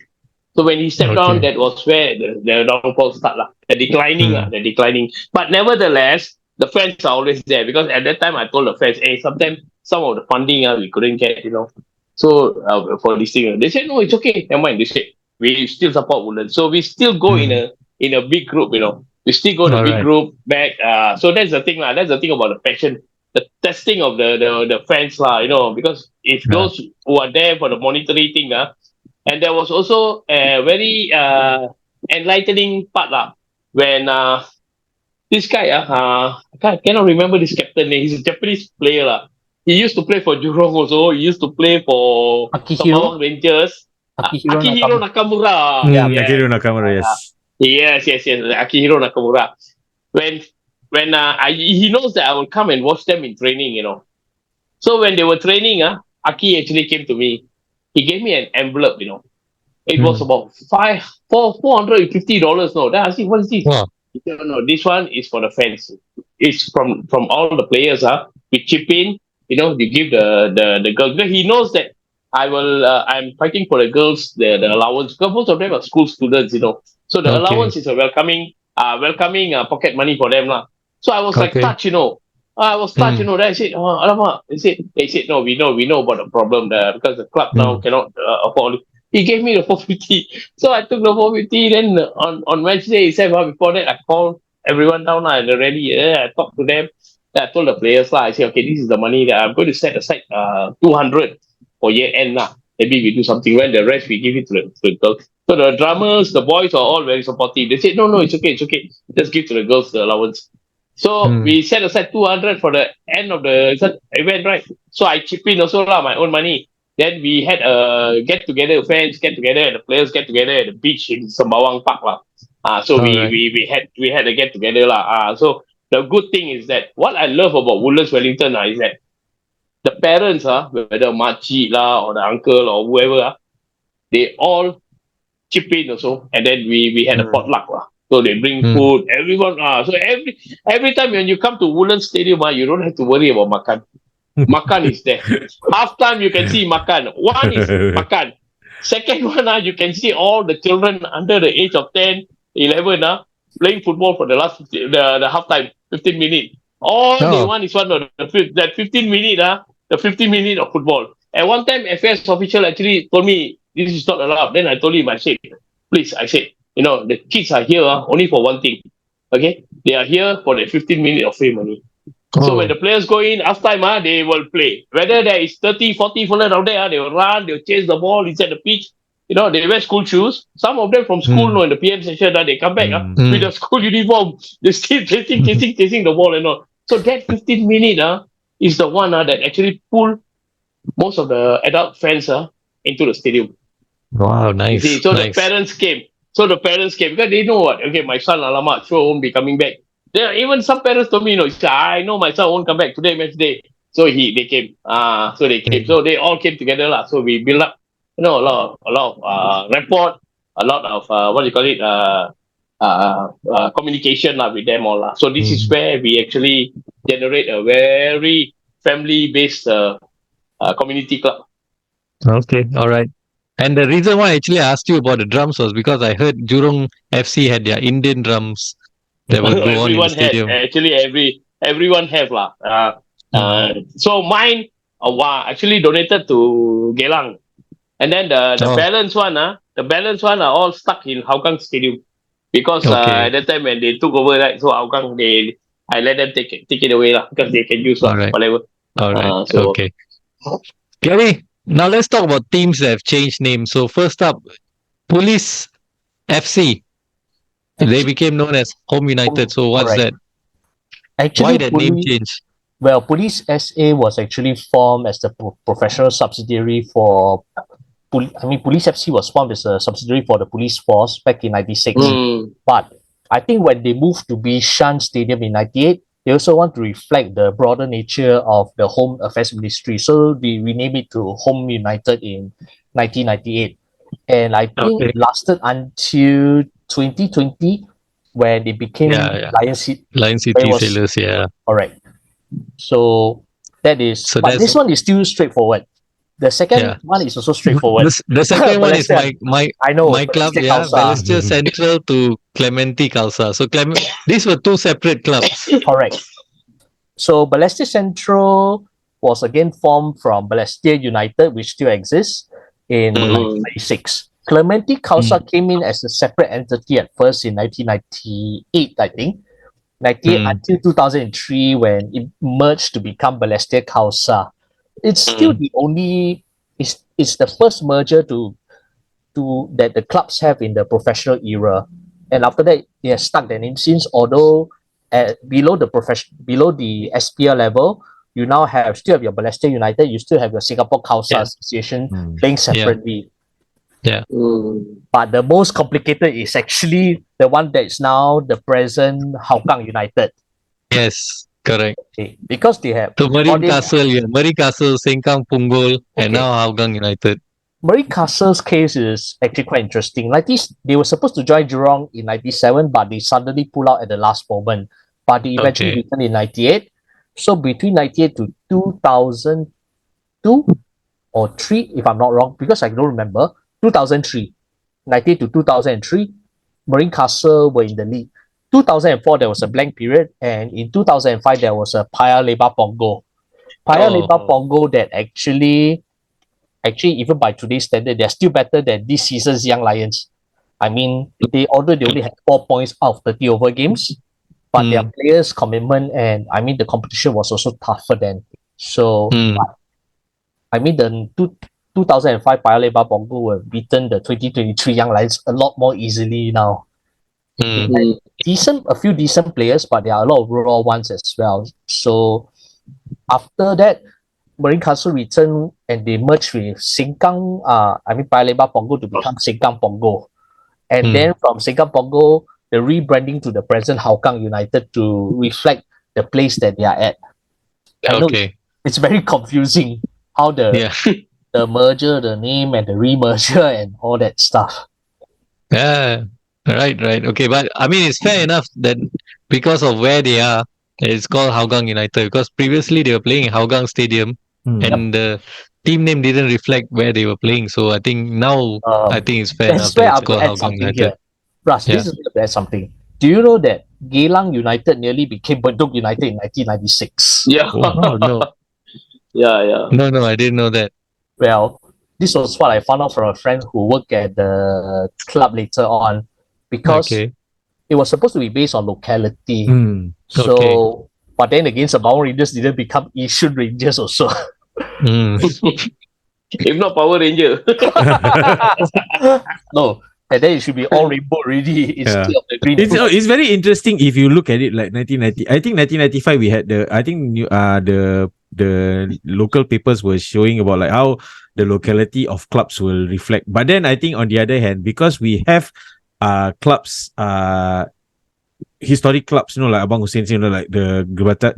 So when he stepped down, that was where the downfall start lah. The declining. But nevertheless, the fans are always there because at that time I told the fans, hey, sometimes some of the funding we couldn't get, So for this thing, they said no, it's okay. Never mind. They said we still support Woodlands, so we still go in a big group, We still go in a big group back. So that's the thing lah. That's the thing about the passion, the testing of the fans lah. Because if those who are there for the monitoring thing and there was also a very enlightening part lah when this guy I cannot remember this captain name. He's a Japanese player lah. He used to play for Jurong also. He used to play for Sembawang Rangers. Akihiro Nakamura. Akihiro Nakamura, yes. Yes. Akihiro Nakamura. When he knows that I will come and watch them in training, So when they were training, Aki actually came to me. He gave me an envelope, It was about $450. No, then I said, what is this? Wow. He said, no, this one is for the fans. It's from all the players. We chip in, you give the girls. Because he knows that I'm fighting for the girls, the allowance. Because most of them are school students, So the allowance is a welcoming pocket money for them. So I was like touched, I was touched, Then I said, alamak. They said, no, we know about the problem there because the club now cannot afford. He gave me the 450. So I took the 450. Then on Wednesday itself, before that, I called everyone down at the rally. I talked to them. Then I told the players, I said, okay, this is the money that I'm going to set aside 200 for year end. Maybe we do something well. The rest we give it to the girls. So the drummers, the boys are all very supportive. They said, no, it's okay. Just give to the girls the allowance. So we set aside 200 for the end of the event, right? So I chip in also my own money. Then we had a get together, fans get together, and the players get together at the beach in Sembawang Park So we had a get together So the good thing is that what I love about Woodlands Wellington is that the parents whether makcik or the uncle or whoever they all chip in also, and then we had a potluck So they bring food, everyone so every time when you come to Woodlands Stadium you don't have to worry about makan. Makan is there. Half time you can see makan. One is makan. Second one you can see all the children under the age of 10, 11 playing football for the last the half time, 15 minutes. All they want is that 15 minutes the 15 minutes of football. At one time FS official actually told me this is not allowed. Then I told him, I said, please, the kids are here only for one thing. Okay? They are here for the 15 minutes of free money. So when the players go in, half time, they will play. Whether there is 30, 40 fellas out there, they will run, they will chase the ball inside the pitch. They wear school shoes. Some of them from school, in the PM session, they come back with a school uniform. They still chasing the ball and all. So that 15 minutes is the one that actually pull most of the adult fans into the stadium. Wow, nice. You see? So nice. the parents came. Because they know what? Okay, my son, alamak, sure won't be coming back. Even some parents told me, I know my son won't come back today, match day. So they came. So they came. So they all came together. So we built up, a lot of rapport, a lot of communication with them all. So this is where we actually generate a very family-based community club. Okay, all right. And the reason why I actually asked you about the drums was because I heard Jurong FC had their Indian drums that will go on in the stadium. Actually, everyone have So mine actually donated to Geylang, and then the balance one are all stuck in Hougang Stadium because at that time when they took over, right? So Hougang I let them take it away because they can use whatever. All right. Okay. Gary, now let's talk about teams that have changed names. So first up, Police FC. They became known as Home United. So what's that? Actually, why that name change? Well, Police SA was actually formed as the professional subsidiary for. Police FC was formed as a subsidiary for the police force back in '96. But I think when they moved to Bishan Stadium in '98, they also want to reflect the broader nature of the Home Affairs Ministry. So we renamed it to Home United in 1998. And I think it lasted until 2020 when they became Lion City Sailors. Alright. So that is, but this one is still straightforward. The second one is also straightforward. The second one is my club, Balestier Central to Clementi Khalsa. So these were two separate clubs. Correct. So Balestier Central was again formed from Balestier United, which still exists, in 1996. Clementi Khalsa came in as a separate entity at first in 1998, I think. 98 until 2003 when it merged to become Balestier Khalsa. It's still the only, it's the first merger that the clubs have in the professional era. And after that, they have stuck their name since, although below the SPL level, you now still have your Balestier United, you still have your Singapore Khalsa Association playing separately. But the most complicated is actually the one that is now the present Hougang United. Yes, correct. Okay. Because they have Marine Castle, Sengkang, Punggol, and now Hougang United. Marine Castle's case is actually quite interesting. Like this, they were supposed to join Jurong in 97, but they suddenly pull out at the last moment. But they eventually returned in 98. So between 98 to 2002 or 3, if I'm not wrong, because I don't remember, 2003, 98 to 2003, Marine Castle were in the league. 2004, there was a blank period, and in 2005, there was a Paya Lebar Pongo. Paya Lebar Pongo that actually actually, even by today's standard, they're still better than this season's Young Lions. I mean, they only had 4 points out of 30 over games, but their players' commitment and I mean the competition was also tougher then. So, I mean the 2005 Paya Lebar Pongo were beaten the 2023 Young Lions a lot more easily now. A few decent players, but there are a lot of raw ones as well. So after that, Marine Castle returned and they merged with Sengkang, Paya Lebar Pongo to become Sengkang Pongo. And then from Sengkang Pongo, the rebranding to the present Hougang United to reflect the place that they are at. I know it's very confusing how the merger, the name and the remerger and all that stuff. Yeah, right. Okay, but I mean, it's fair enough that because of where they are, it's called Hougang United, because previously they were playing in Hougang Stadium and the team name didn't reflect where they were playing. So I think now, I think it's fair enough that it's called Hougang United. Russ, this is where add something. Do you know that Geylang United nearly became Bedok United in 1996? Yeah. Oh, no. Yeah. No, I didn't know that. Well, this was what I found out from a friend who worked at the club later on, because it was supposed to be based on locality. So, but then again, Sembawang Rangers didn't become Yishun Rangers also. If not Power Ranger. No. And then it should be all rainbow already instead of the green. It's very interesting if you look at it like 1990. I think 1995 we had the local papers were showing about like how the locality of clubs will reflect. But then I think on the other hand, because we have clubs, historic clubs, like Abang Hussain, like the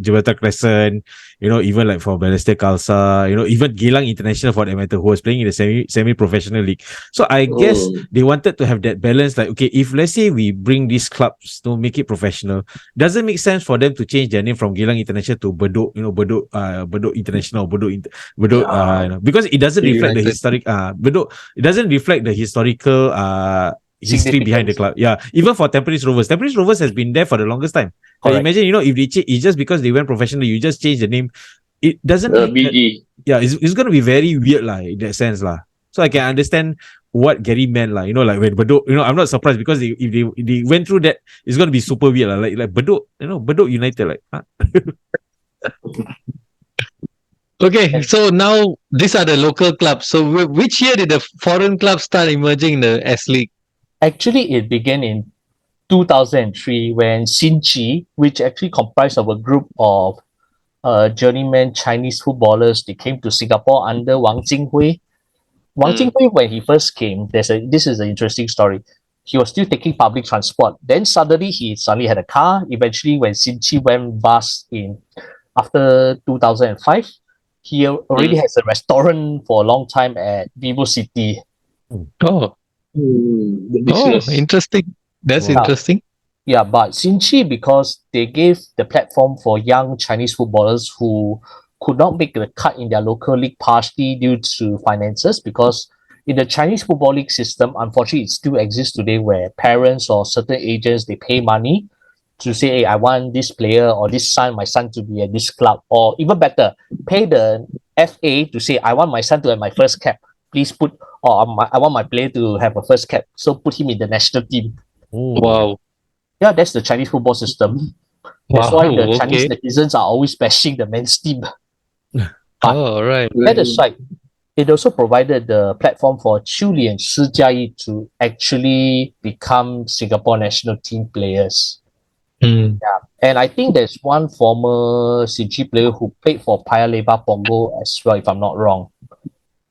Gibraltar Crescent, even like for Balestier Khalsa, even Geylang International for that matter, who was playing in the semi-professional league. So I guess they wanted to have that balance. Like, okay, if let's say we bring these clubs to make it professional, does it make sense for them to change their name from Geylang International to Bedok, Bedok International, Bedok, because it doesn't reflect the historic, Bedok, it doesn't reflect the historical, history behind the club. Yeah, even for Tampines Rovers has been there for the longest time. But imagine, if they change, it's just because they went professional, you just change the name. It doesn't. BG. It's going to be very weird, in that sense, So I can understand what Gary meant, like when Bedok. I'm not surprised because if they went through that, it's going to be super weird, like Bedok. Bedok United, Okay, so now these are the local clubs. So which year did the foreign clubs start emerging in the S League? Actually, it began in 2003 when Xinji, which actually comprised of a group of journeyman Chinese footballers, they came to Singapore under Wang Jinghui. Wang Jinghui, when he first came, this is an interesting story. He was still taking public transport. Then suddenly he had a car. Eventually, when Xinji went bust after 2005, he already has a restaurant for a long time at Vivo City. Oh. Interesting. That's interesting. Yeah, but Xinji, because they gave the platform for young Chinese footballers who could not make the cut in their local league, partially due to finances, because in the Chinese Football League system, unfortunately, it still exists today where parents or certain agents, they pay money to say, hey, I want this player or my son to be at this club, or even better, pay the FA to say, I want my son to have my first cap. Please put, I want my player to have a first cap, so put him in the national team. Ooh. Wow. Yeah, that's the Chinese football system. That's why the Chinese netizens are always bashing the men's team. Right. That aside, it also provided the platform for Qiuli and Shi Jiayi to actually become Singapore national team players. Yeah. And I think there's one former Xinji player who played for Paya Lebar Pongo as well, if I'm not wrong,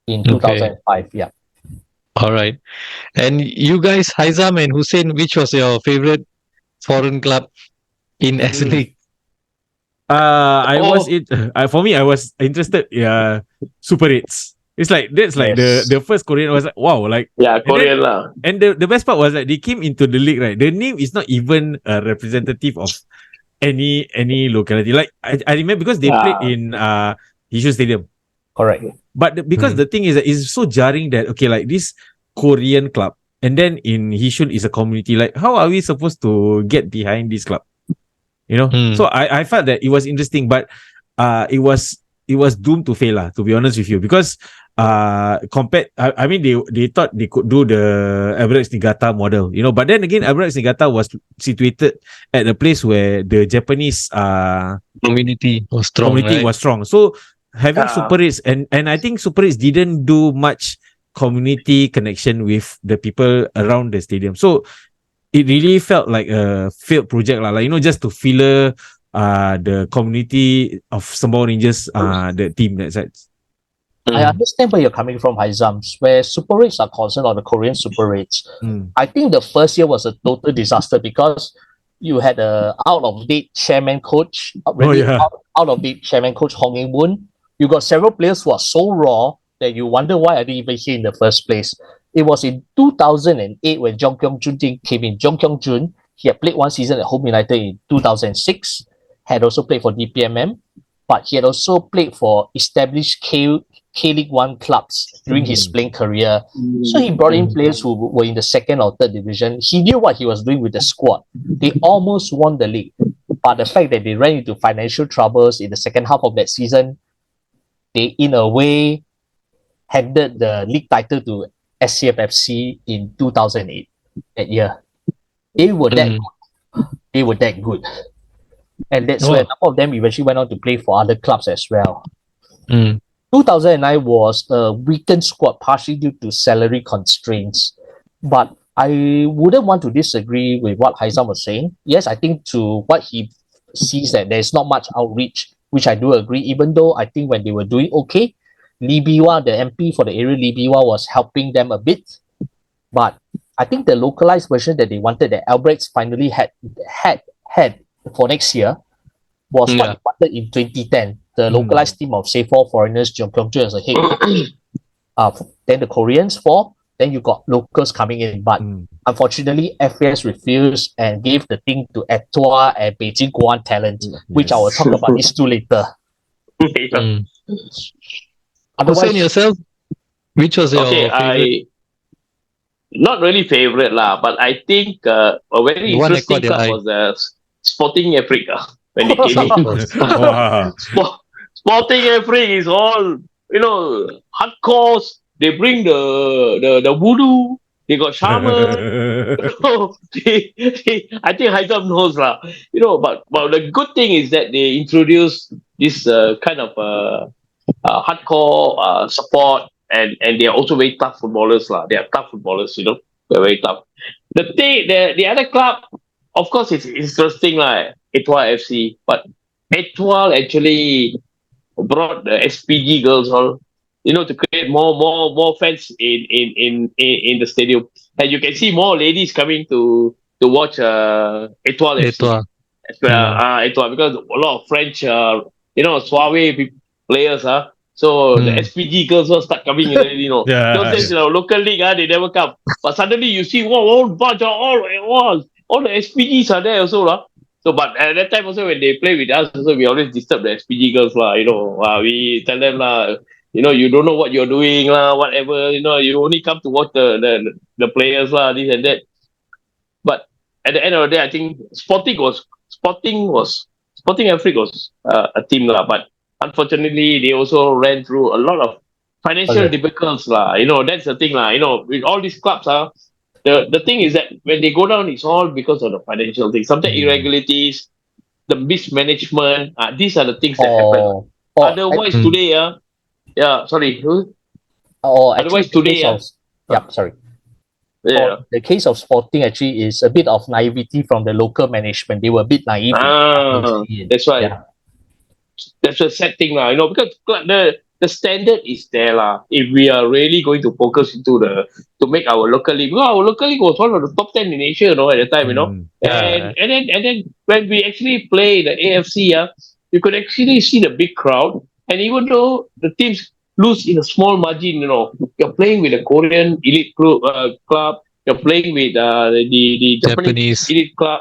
in 2005. Yeah. All right. And you guys, Haizam and Hussain, which was your favorite foreign club in S League? I was interested. Yeah, Super 8s. It's like that's like the first Korean. Was like, wow, like Korean lah. And the best part was that they came into the league, right? The name is not even a representative of any locality. Like I remember because they played in Yishun Stadium. Correct. But because the thing is that it's so jarring that like this Korean club and then in Yishun is a community. Like how are we supposed to get behind this club? So I felt that it was interesting, but it was doomed to fail, to be honest with you, because compared. I mean, they thought they could do the Emirates Niigata model, But then again, Emirates Niigata was situated at a place where the Japanese community was strong. Was strong. So having Super 8s and I think Super 8s didn't do much community connection with the people around the stadium. So it really felt like a failed project, just to filler the community of Sembawang Rangers, the team that side. I understand where you're coming from, Haizam. Where Super 8s are concerned, or the Korean Super 8s, I think the first year was a total disaster because you had a out-of-date chairman coach, out-of-date chairman coach Hong In-woon. You got several players who are so raw that you wonder why are they even here in the first place. It was in 2008 when Jong Kyung-jun came in. Jong Kyung-jun, he had played one season at Home United in 2006, had also played for DPMM, but he had also played for established K-League 1 clubs during his playing career. So he brought in players who were in the second or third division. He knew what he was doing with the squad. They almost won the league. But the fact that they ran into financial troubles in the second half of that season, they, in a way, handed the league title to SAFFC in 2008, that year. They were that good. They were that good. And that's where a number of them eventually went on to play for other clubs as well. 2009 was a weakened squad, partially due to salary constraints. But I wouldn't want to disagree with what Haizam was saying. Yes, I think to what he sees that there's not much outreach, which I do agree, even though I think when they were doing okay, Lee Biwa, the MP for the area, Lee Biwa, was helping them a bit. But I think the localized version that they wanted, that Albirex finally had for next year, was what they wanted in 2010. The localized team of, say, 4 foreigners, Jong Kyung-jun as a head coach, then the Koreans 4, then you got locals coming in. But unfortunately, FAS refused and gave the thing to Etoile and Beijing Guan talent, which I will talk about these two later. Hussain, yourself, which was your favorite? Not really favorite lah, but I think a very interesting club was Sporting Africa when they came in. Sporting Africa is all hardcore. They bring the voodoo. They got shaman. I think Haizam knows lah. But the good thing is that they introduced this kind of hardcore support, and they are also very tough footballers lah. They are tough footballers, they're very tough. The other club, of course, it's interesting lah. Etoile FC, but Etoile actually brought the SPG girls all, to create more fans in the stadium, and you can see more ladies coming to watch Etoile FC. Etoile, because a lot of French, Suave players, so the SPG girls will start coming in already, Those days, local league, they never come. But suddenly you see, whole bunch of all the SPGs are there also, lah. So, but at that time also, when they play with us, also, we always disturb the SPG girls, lah. We tell them, lah, you don't know what you're doing, lah, whatever. You only come to watch the players, lah, this and that. But at the end of the day, I think Sporting Africa was a team, lah. But unfortunately, they also ran through a lot of financial difficulties, lah. That's the thing, lah. With all these clubs, the thing is that when they go down, it's all because of the financial things. Sometimes irregularities, the mismanagement. These are the things that happen. Otherwise, today, otherwise today, the case of Sporting actually is a bit of naivety from the local management. They were a bit naive. That's right. Yeah. That's a sad thing, lah. Because the standard is there, lah. If we are really going to focus to make our local league, our local league was one of the top 10 in Asia, at the time, and then when we actually play the AFC, you could actually see the big crowd, and even though the teams lose in a small margin, you're playing with a Korean elite club, you're playing with the Japanese elite club,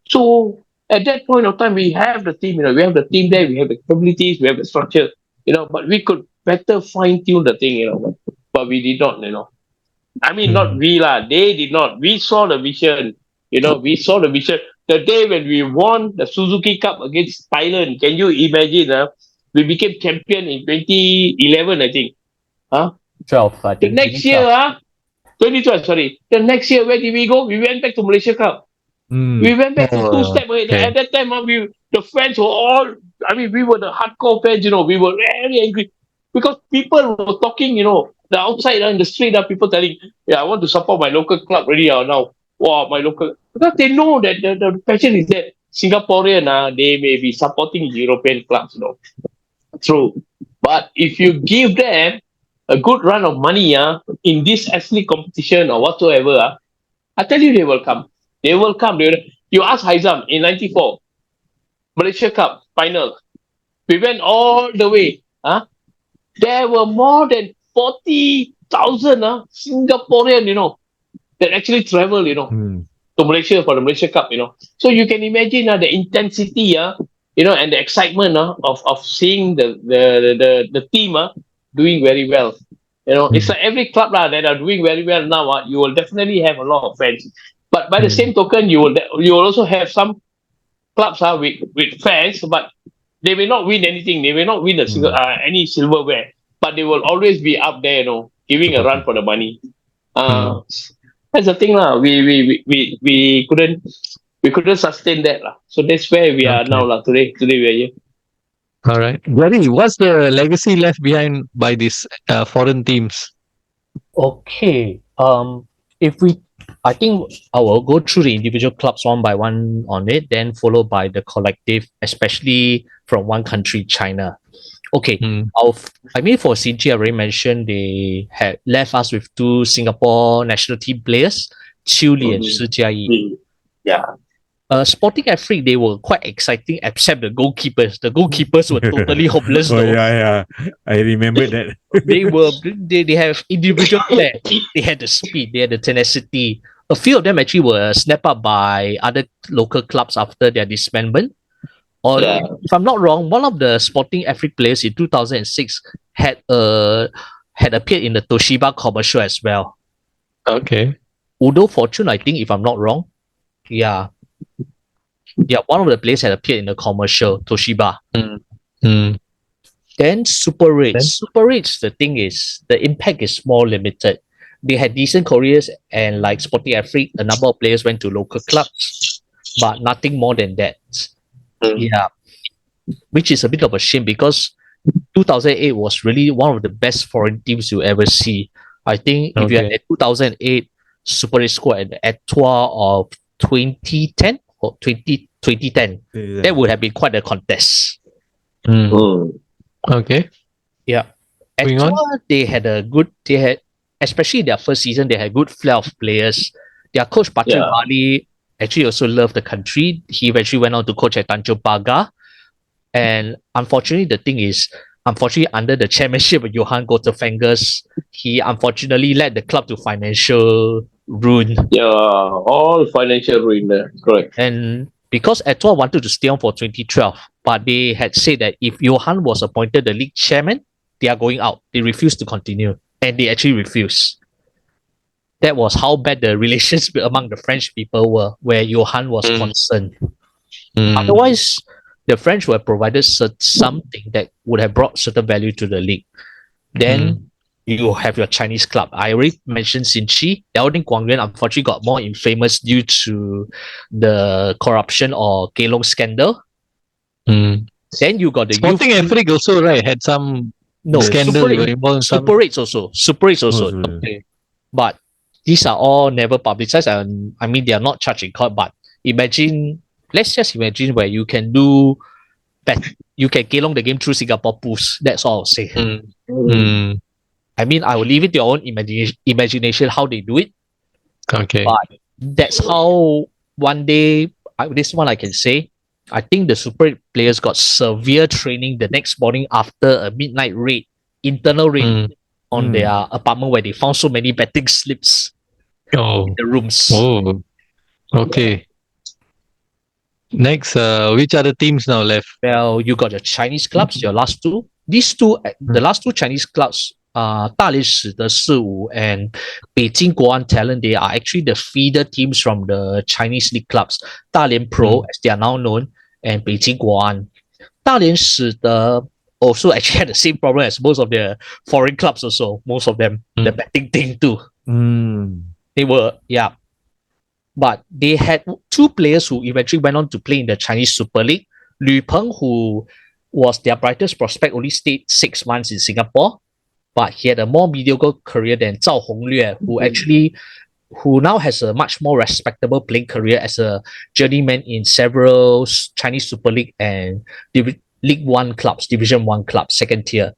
so at that point of time, we have the team, we have the team there, we have the capabilities, we have the structure, but we could better fine-tune the thing, but we did not, I mean, not we, lah, they did not. We saw the vision, we saw the vision. The day when we won the Suzuki Cup against Thailand, can you imagine, we became champion in 2011, I think. 12, I The think. next year, 2012, sorry. The next year, where did we go? We went back to Malaysia Cup. We went back to 2 steps away. Okay. At that time, the fans were all, we were the hardcore fans, we were very angry. Because people were talking, the outside in the street, people telling, I want to support my local club really now. Wow, my local. Because they know that the passion is that Singaporean, they may be supporting European clubs, True. But if you give them a good run of money in this ethnic competition or whatsoever, I tell you, they will come. They will come. You ask Haizam in 94, Malaysia Cup final. We went all the way. There were more than 40,000 Singaporean, that actually travel, to Malaysia for the Malaysia Cup, So you can imagine the intensity, and the excitement of seeing the team doing very well. It's like every club that are doing very well now, you will definitely have a lot of fans. But by the same token, you will also have some clubs with fans, but they may not win anything. They may not win any silverware, but they will always be up there, giving a run for the money. That's the thing, lah. We couldn't sustain that, lah. So that's where we are now, lah. Today we are here. All right. Gary, what's the legacy left behind by these foreign teams? Okay. I think I will go through the individual clubs one by one on it, then followed by the collective, especially from one country, China. Okay. For CG, I already mentioned they had left us with 2 Singapore national team players, Qiu Li and Shi Jiayi. Yeah. Sporting Africa, they were quite exciting, except the goalkeepers. The goalkeepers were totally hopeless. Yeah. I remember that. They have individual flair. They had the speed, they had the tenacity. A few of them actually were snapped up by other local clubs after their disbandment. If I'm not wrong, one of the Sporting Africa players in 2006 had appeared in the Toshiba commercial as well. Okay. Udo Fortune, I think, if I'm not wrong. Yeah, one of the players had appeared in the commercial, Toshiba. Then Super Reds. Super Reds, the thing is, the impact is more limited. They had decent careers, and like Sporting Africa, a number of players went to local clubs, but nothing more than that. Yeah, which is a bit of a shame because 2008 was really one of the best foreign teams you ever see. I think if you had a 2008 Super Reds squad at the Etoile of 2010 or 2010, that would have been quite a contest. Okay. Yeah. Etoile, they had especially their first season, they had good flair of players. Their coach Patrick Bali actually also loved the country. He eventually went on to coach at Tanjung Pagar. And unfortunately, the thing is, under the chairmanship of Johan Gotterfangers, he unfortunately led the club to financial ruin. Yeah, all financial ruin there. Correct. And because Etoile wanted to stay on for 2012, but they had said that if Johan was appointed the league chairman, they are going out. They refused to continue. And they actually refused. That was how bad the relations among the French people were, where Johan was concerned. Otherwise, the French were provided something that would have brought certain value to the league. Then you have your Chinese club. I already mentioned Xinqi. Liaoding Guangyuan unfortunately got more infamous due to the corruption or Kelong scandal. Then you got the Sporting Africa also, right? Had some scandal. Super Reds also. Okay. But these are all never publicized. And I mean, they are not charged in court. But let's just imagine where you can do you can kelong the game through Singapore pools. That's all I'll say. I mean, I will leave it to your own imagination how they do it. Okay. But that's how one day, this one I can say, I think the Super 8 players got severe training the next morning after a midnight raid, internal raid on their apartment where they found so many betting slips in the rooms. Okay. Next, which other teams now left? Well, you got your Chinese clubs, your last two. These two, the last two Chinese clubs, Dalian Shide Siwu and Beijing Guoan Talent, they are actually the feeder teams from the Chinese league clubs. Dalian Pro, as they are now known, and Beijing Guoan. Dalian Shide also actually had the same problem as most of the foreign clubs also, most of them, the betting thing too. They were, but they had two players who eventually went on to play in the Chinese Super League. Lu Peng, who was their brightest prospect, only stayed 6 months in Singapore, but he had a more mediocre career than Zhao Honglue, who now has a much more respectable playing career as a journeyman in several Chinese Super League and League 1 clubs, Division 1 clubs, second tier.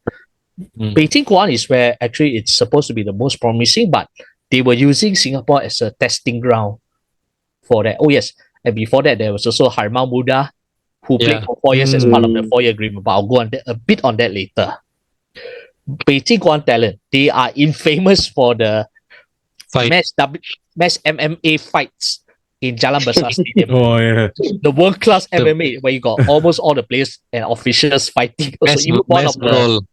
Beijing Guan is where actually it's supposed to be the most promising, but they were using Singapore as a testing ground for that. Oh yes, and before that there was also Harimau Muda, who played for 4 years as part of the 4-year agreement, but I'll go on a bit on that later. Beijing Guan talent, they are infamous for the mass MMA fights in Jalan Besar Stadium. The world-class MMA where you got almost all the players and officials fighting. Also, even one of the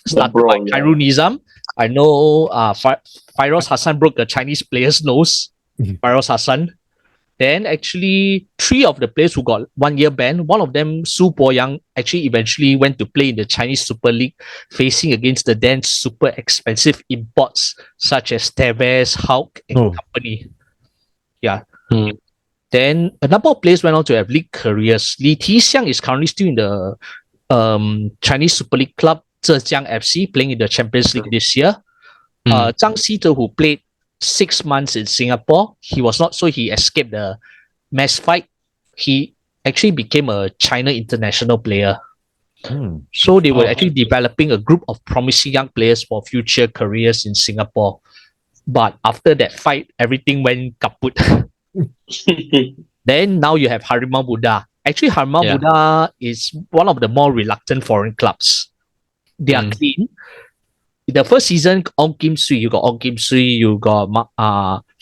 started by Khairul Nizam. I know Fairoz Hassan broke a Chinese player's nose. Fairoz Hassan. Then actually 3 of the players who got 1-year ban, one of them, Su Poyang, actually eventually went to play in the Chinese Super League, facing against the then super expensive imports such as Tevez, Hulk, and company. Then a number of players went on to have league careers. Li Tixiang is currently still in the Chinese Super League club, Zhejiang FC, playing in the Champions League this year. Zhang Xite, who played 6 months in Singapore, he escaped the mass fight. He actually became a China international player. So they were actually developing a group of promising young players for future careers in Singapore. But after that fight, everything went kaput. Then now you have Harimau Muda. Actually, Harimau Muda is one of the more reluctant foreign clubs. They are clean. In the first season, Ong Kim Sui, you got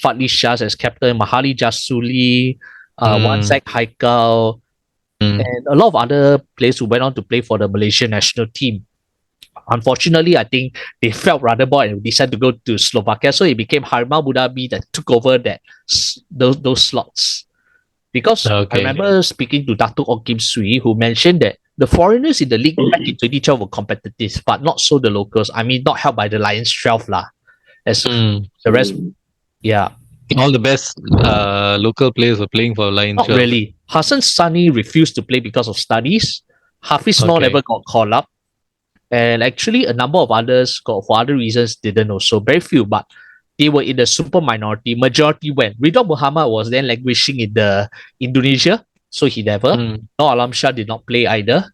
Fadli Shah as captain, Mahali Jasuli, Wanzek Haikal, and a lot of other players who went on to play for the Malaysian national team. Unfortunately, I think they felt rather bored and decided to go to Slovakia, so it became Harimau Muda B that took over those slots. Because I remember speaking to Datuk Ong Kim Sui, who mentioned that the foreigners in the league back in 2012 were competitive, but not so the locals. I mean, not helped by the Lions 12 lah. As the rest, all the best local players were playing for Lions. Not 12. really. Hassan Sani refused to play because of studies. Hafiz Noor never got called up. And actually, a number of others got for other reasons didn't also. Very few, but they were in the super minority. Majority went. Ridwan Muhammad was then languishing in the Indonesia, so he never. Noor Alam Shah did not play either.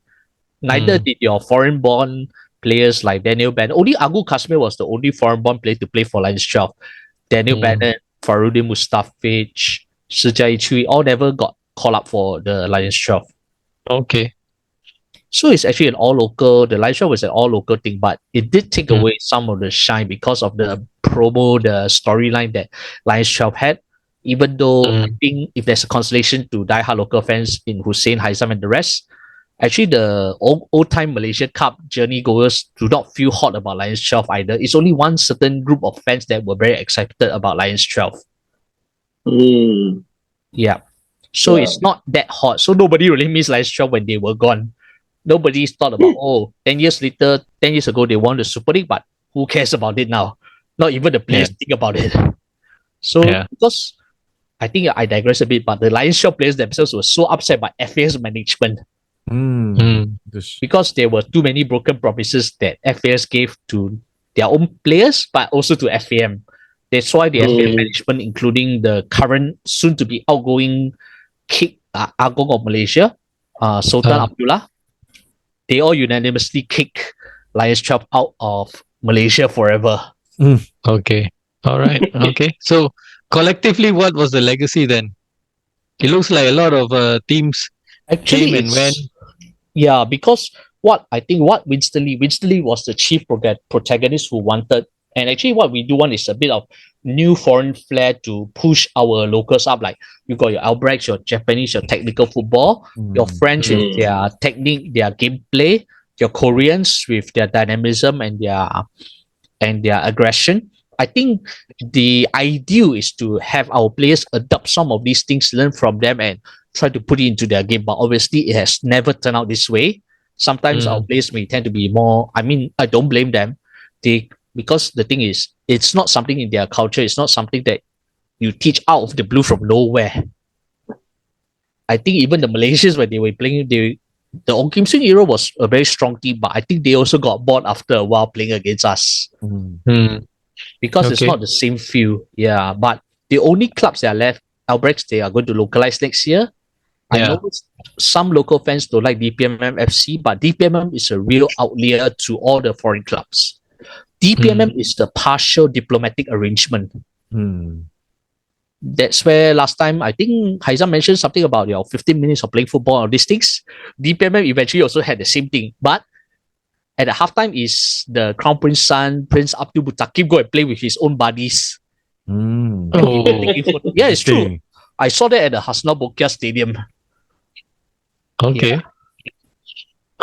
Neither did your foreign-born players like Daniel Bennett. Only Agu Kasmir was the only foreign-born player to play for Lions 12. Daniel Bennett, Farudin Mustafic, Sejai Chui, all never got called up for the Lions 12. Okay. So it's actually an all-local, the Lions 12 was an all-local thing, but it did take away some of the shine because of the promo, the storyline that Lions 12 had. Even though I think if there's a consolation to die-hard local fans in Hussain, Haizam, and the rest, actually the old-time Malaysia Cup journey goers do not feel hot about Lions 12 either. It's only one certain group of fans that were very excited about Lions 12. So it's not that hot. So nobody really missed Lions 12 when they were gone. Nobody thought about, 10 years later, 10 years ago, they won the Super League, but who cares about it now? Not even the players think about it. So, because I think I digress a bit, but the Lions 12 players themselves were so upset by FAS management. Because there were too many broken promises that FAS gave to their own players, but also to FAM. That's why the FAM management, including the current, soon-to-be outgoing Agong of Malaysia, Sultan Abdullah, they all unanimously kick Lions 12 out of Malaysia forever. Okay. All right. Okay. So collectively, what was the legacy then? It looks like a lot of teams came and went. Yeah, because what Winston Lee was the chief protagonist who wanted, and actually what we do want is a bit of new foreign flair to push our locals up. Like you got your Albrechts, your Japanese, your technical football, your French with their technique, their gameplay, your Koreans with their dynamism and their aggression. I think the ideal is to have our players adopt some of these things, learn from them, and try to put it into their game. But obviously, it has never turned out this way. Sometimes our players may tend to be more. I mean, I don't blame them. Because the thing is, it's not something in their culture. It's not something that you teach out of the blue from nowhere. I think even the Malaysians, when they were playing, the Ong Kim Sing era was a very strong team, but I think they also got bored after a while playing against us. Because it's not the same feel. Yeah, but the only clubs that are left, Albrechts, they are going to localize next year. I know some local fans don't like DPMM FC, but DPMM is a real outlier to all the foreign clubs. DPMM is the partial diplomatic arrangement. That's where last time, I think Haizam mentioned something about 15 minutes of playing football or these things. DPMM eventually also had the same thing. But at the halftime is the Crown Prince's son, Prince Abdul Butaqib, go and play with his own buddies. Yeah, it's true. I saw that at the Hasnal Bokia Stadium. Okay. Yeah.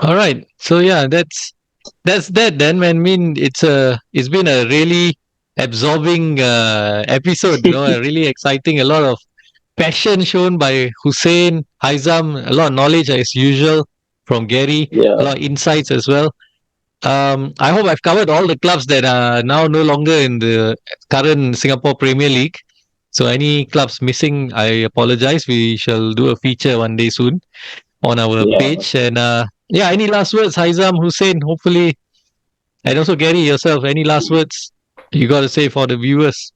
All right. So yeah, that's that then. I mean, it's been a really absorbing episode, really exciting, a lot of passion shown by Hussain, Haizam, a lot of knowledge as usual from Gary, a lot of insights as well. I hope I've covered all the clubs that are now no longer in the current Singapore Premier League. So any clubs missing, I apologize. We shall do a feature one day soon on our page. And any last words, Haizam, Hussain, hopefully, and also Gary yourself, any last words you got to say for the viewers?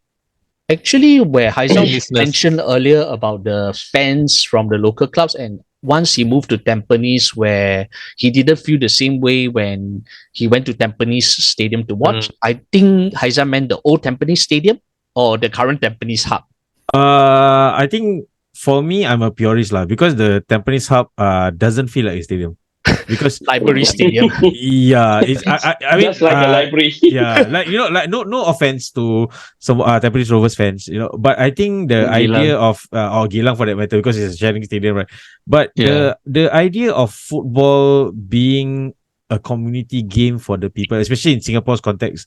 Actually, where Haizam mentioned earlier about the fans from the local clubs, and once he moved to Tampines, where he didn't feel the same way when he went to Tampines Stadium to watch. I think Haizam meant the old Tampines Stadium or the current Tampines Hub. I think for me, I'm a purist because the Tampines Hub doesn't feel like a stadium. Because library stadium. Yeah, it's I mean just like a library. Yeah, no offense to some Tampines Rovers fans, but I think the idea of or Geylang for that matter, because it's a sharing stadium, right? But the idea of football being a community game for the people, especially in Singapore's context,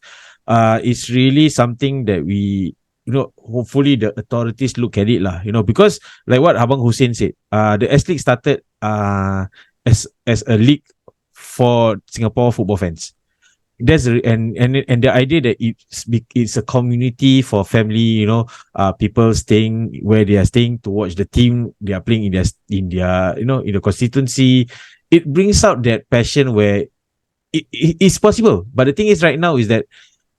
is really something that we hopefully the authorities look at it because like what Abang Hussain said, the S League started as a league for Singapore football fans. That's and the idea that it's a community for family, people staying where they are staying to watch the team they are playing in their in the constituency. It brings out that passion where it's possible. But the thing is, right now is that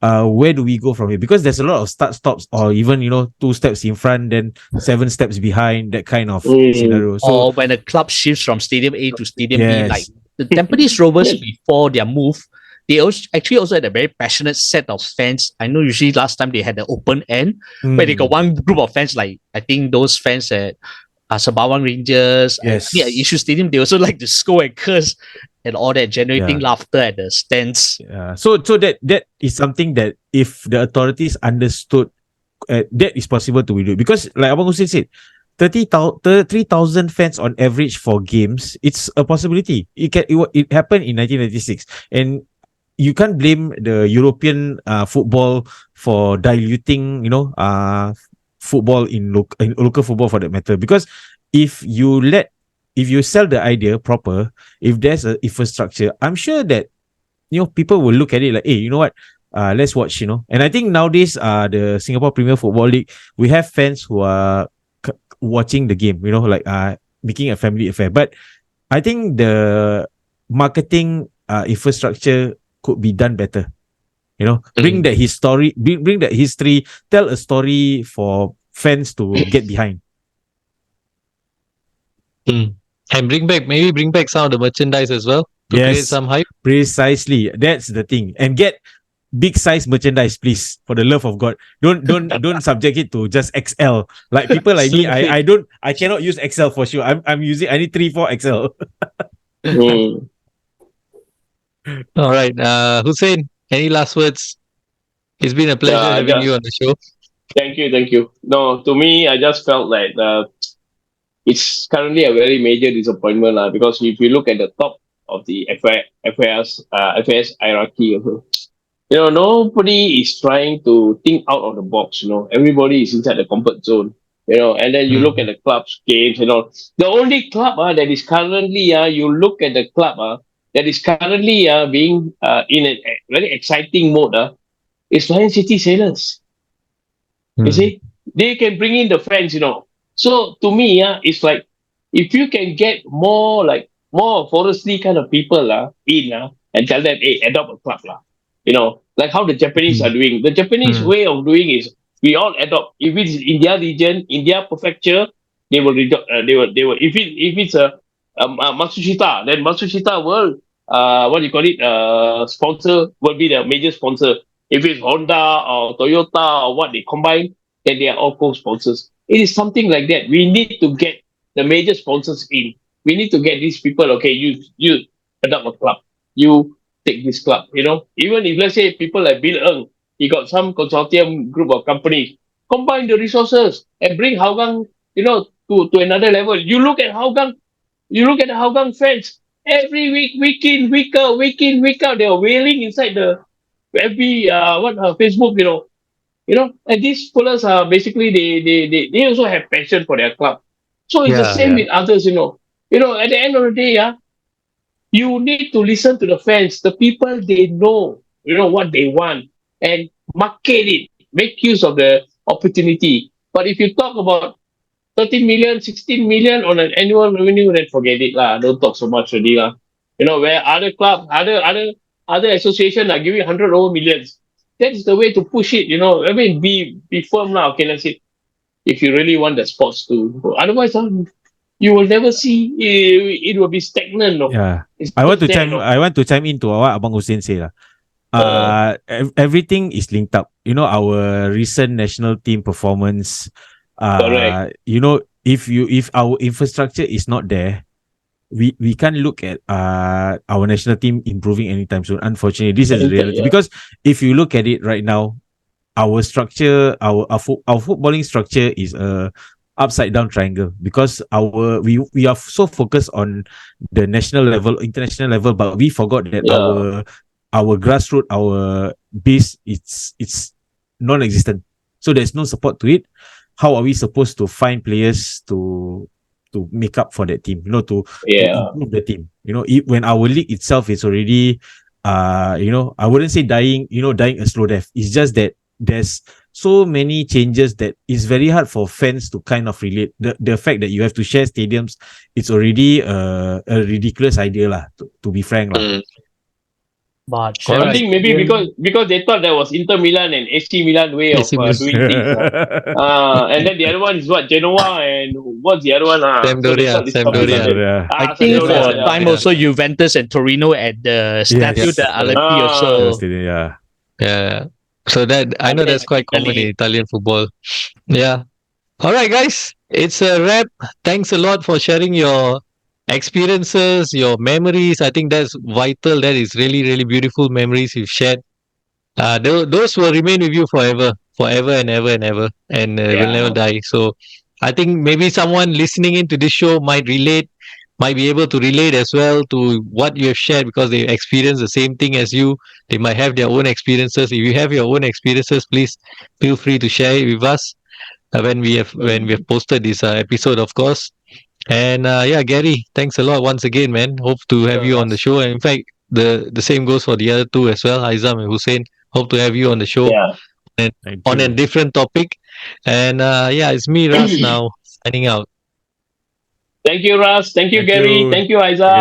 where do we go from here? Because there's a lot of start stops, or even 2 steps in front, then 7 steps behind, that kind of scenario. So, or when a club shifts from Stadium A to Stadium B, like the Tampines Rovers before their move, they also had a very passionate set of fans. I know usually last time they had the open end, where they got one group of fans, like I think those fans at Sembawang Rangers, at Issue Stadium, they also like to scold and curse and all that, generating laughter at the stands. So that is something that if the authorities understood, that is possible to do. Because like Abang Hussain said, 3,000 fans on average for games, it's a possibility. It happened in 1996, and you can't blame the European football for diluting, football in local football for that matter. Because if you sell the idea proper, if there's an infrastructure, I'm sure that people will look at it like, hey, you know what? Let's watch. And I think nowadays, the Singapore Premier Football League, we have fans who are watching the game. Making a family affair. But I think the marketing infrastructure could be done better. Bring that history, bring that history, tell a story for fans to get behind. And bring back some of the merchandise as well to create some hype. Precisely. That's the thing. And get big size merchandise, please, for the love of God. Don't subject it to just XL. Like people like me, I cannot use XL for sure. I need 3-4 XL. All right. Hussain, any last words? It's been a pleasure having you on the show. Thank you. No, to me, I just felt like it's currently a very major disappointment because if you look at the top of the FAS hierarchy, nobody is trying to think out of the box. Everybody is inside the comfort zone. And then you look at the club's games. The only club that is currently you look at the club that is currently being in a very exciting mode is Lion City Sailors. You see, they can bring in the fans, So to me, it's like if you can get more forestry kind of people in and tell them, hey, adopt a club like how the Japanese are doing. The Japanese way of doing is we all adopt. If it's in their region, in their prefecture, they will if it's a Matsushita, then Matsushita will sponsor will be the major sponsor. If it's Honda or Toyota or what they combine, then they are all co-sponsors. It is something like that. We need to get the major sponsors in. We need to get these people. Okay, you adopt a club. You take this club. Even if let's say people like Bill Ng, he got some consortium group of companies, combine the resources and bring Hougang, to another level. You look at Hougang fans every week, week in, week out, they are wailing inside the every Facebook, and these fellas are basically they also have passion for their club. So it's the same with others, At the end of the day, you need to listen to the fans, the people they know, what they want, and market it, make use of the opportunity. But if you talk about 13 million, 16 million on an annual revenue, then forget it lah. Don't talk so much already lah. Where other clubs, other associations are giving 100 over millions. That is the way to push it. I mean, be firm now. Okay, let's say if you really want the sports to go. Otherwise, you will never see. It will be stagnant. No? Yeah, I want to chime into what Abang Hussain say lah. Everything is linked up. Our recent national team performance. Correct. If our infrastructure is not there, we can't look at our national team improving anytime soon. Unfortunately, this is reality. Yeah. Because if you look at it right now, our structure, our footballing structure is a upside down triangle because we are so focused on the national level, international level, but we forgot that our grassroots, our base, it's non-existent. So there's no support to it. How are we supposed to find players to make up for that team? To improve the team. When our league itself is already, I wouldn't say dying a slow death. It's just that there's so many changes that it's very hard for fans to kind of relate. The fact that you have to share stadiums, it's already a ridiculous idea lah. To be frank lah. But I think maybe because they thought that was Inter Milan and AC Milan way of doing things. And then the other one is what? Genoa, and what's the other one? Sampdoria. I think for a time also Juventus and Torino at the Stadio d'Alpi also. Yeah. So that I know that's quite common in Italian football. Yeah. All right, guys. It's a wrap. Thanks a lot for sharing your experiences, your memories. I think that's vital. That is really, really beautiful memories you've shared. Those will remain with you forever and ever and ever, and will never die. So I think maybe someone listening into this show might be able to relate as well to what you have shared because they experience the same thing as you. They might have their own experiences. If you have your own experiences, please feel free to share it with us when we have posted this episode, of course. And Gary, thanks a lot once again, man. Hope to have you on the show. And in fact, the same goes for the other two as well, Haizam and Hussain. Hope to have you on the show on a different topic. And it's me, Ras, now signing out. Thank you, Ras. Thank you, Gary. Thank you, Haizam.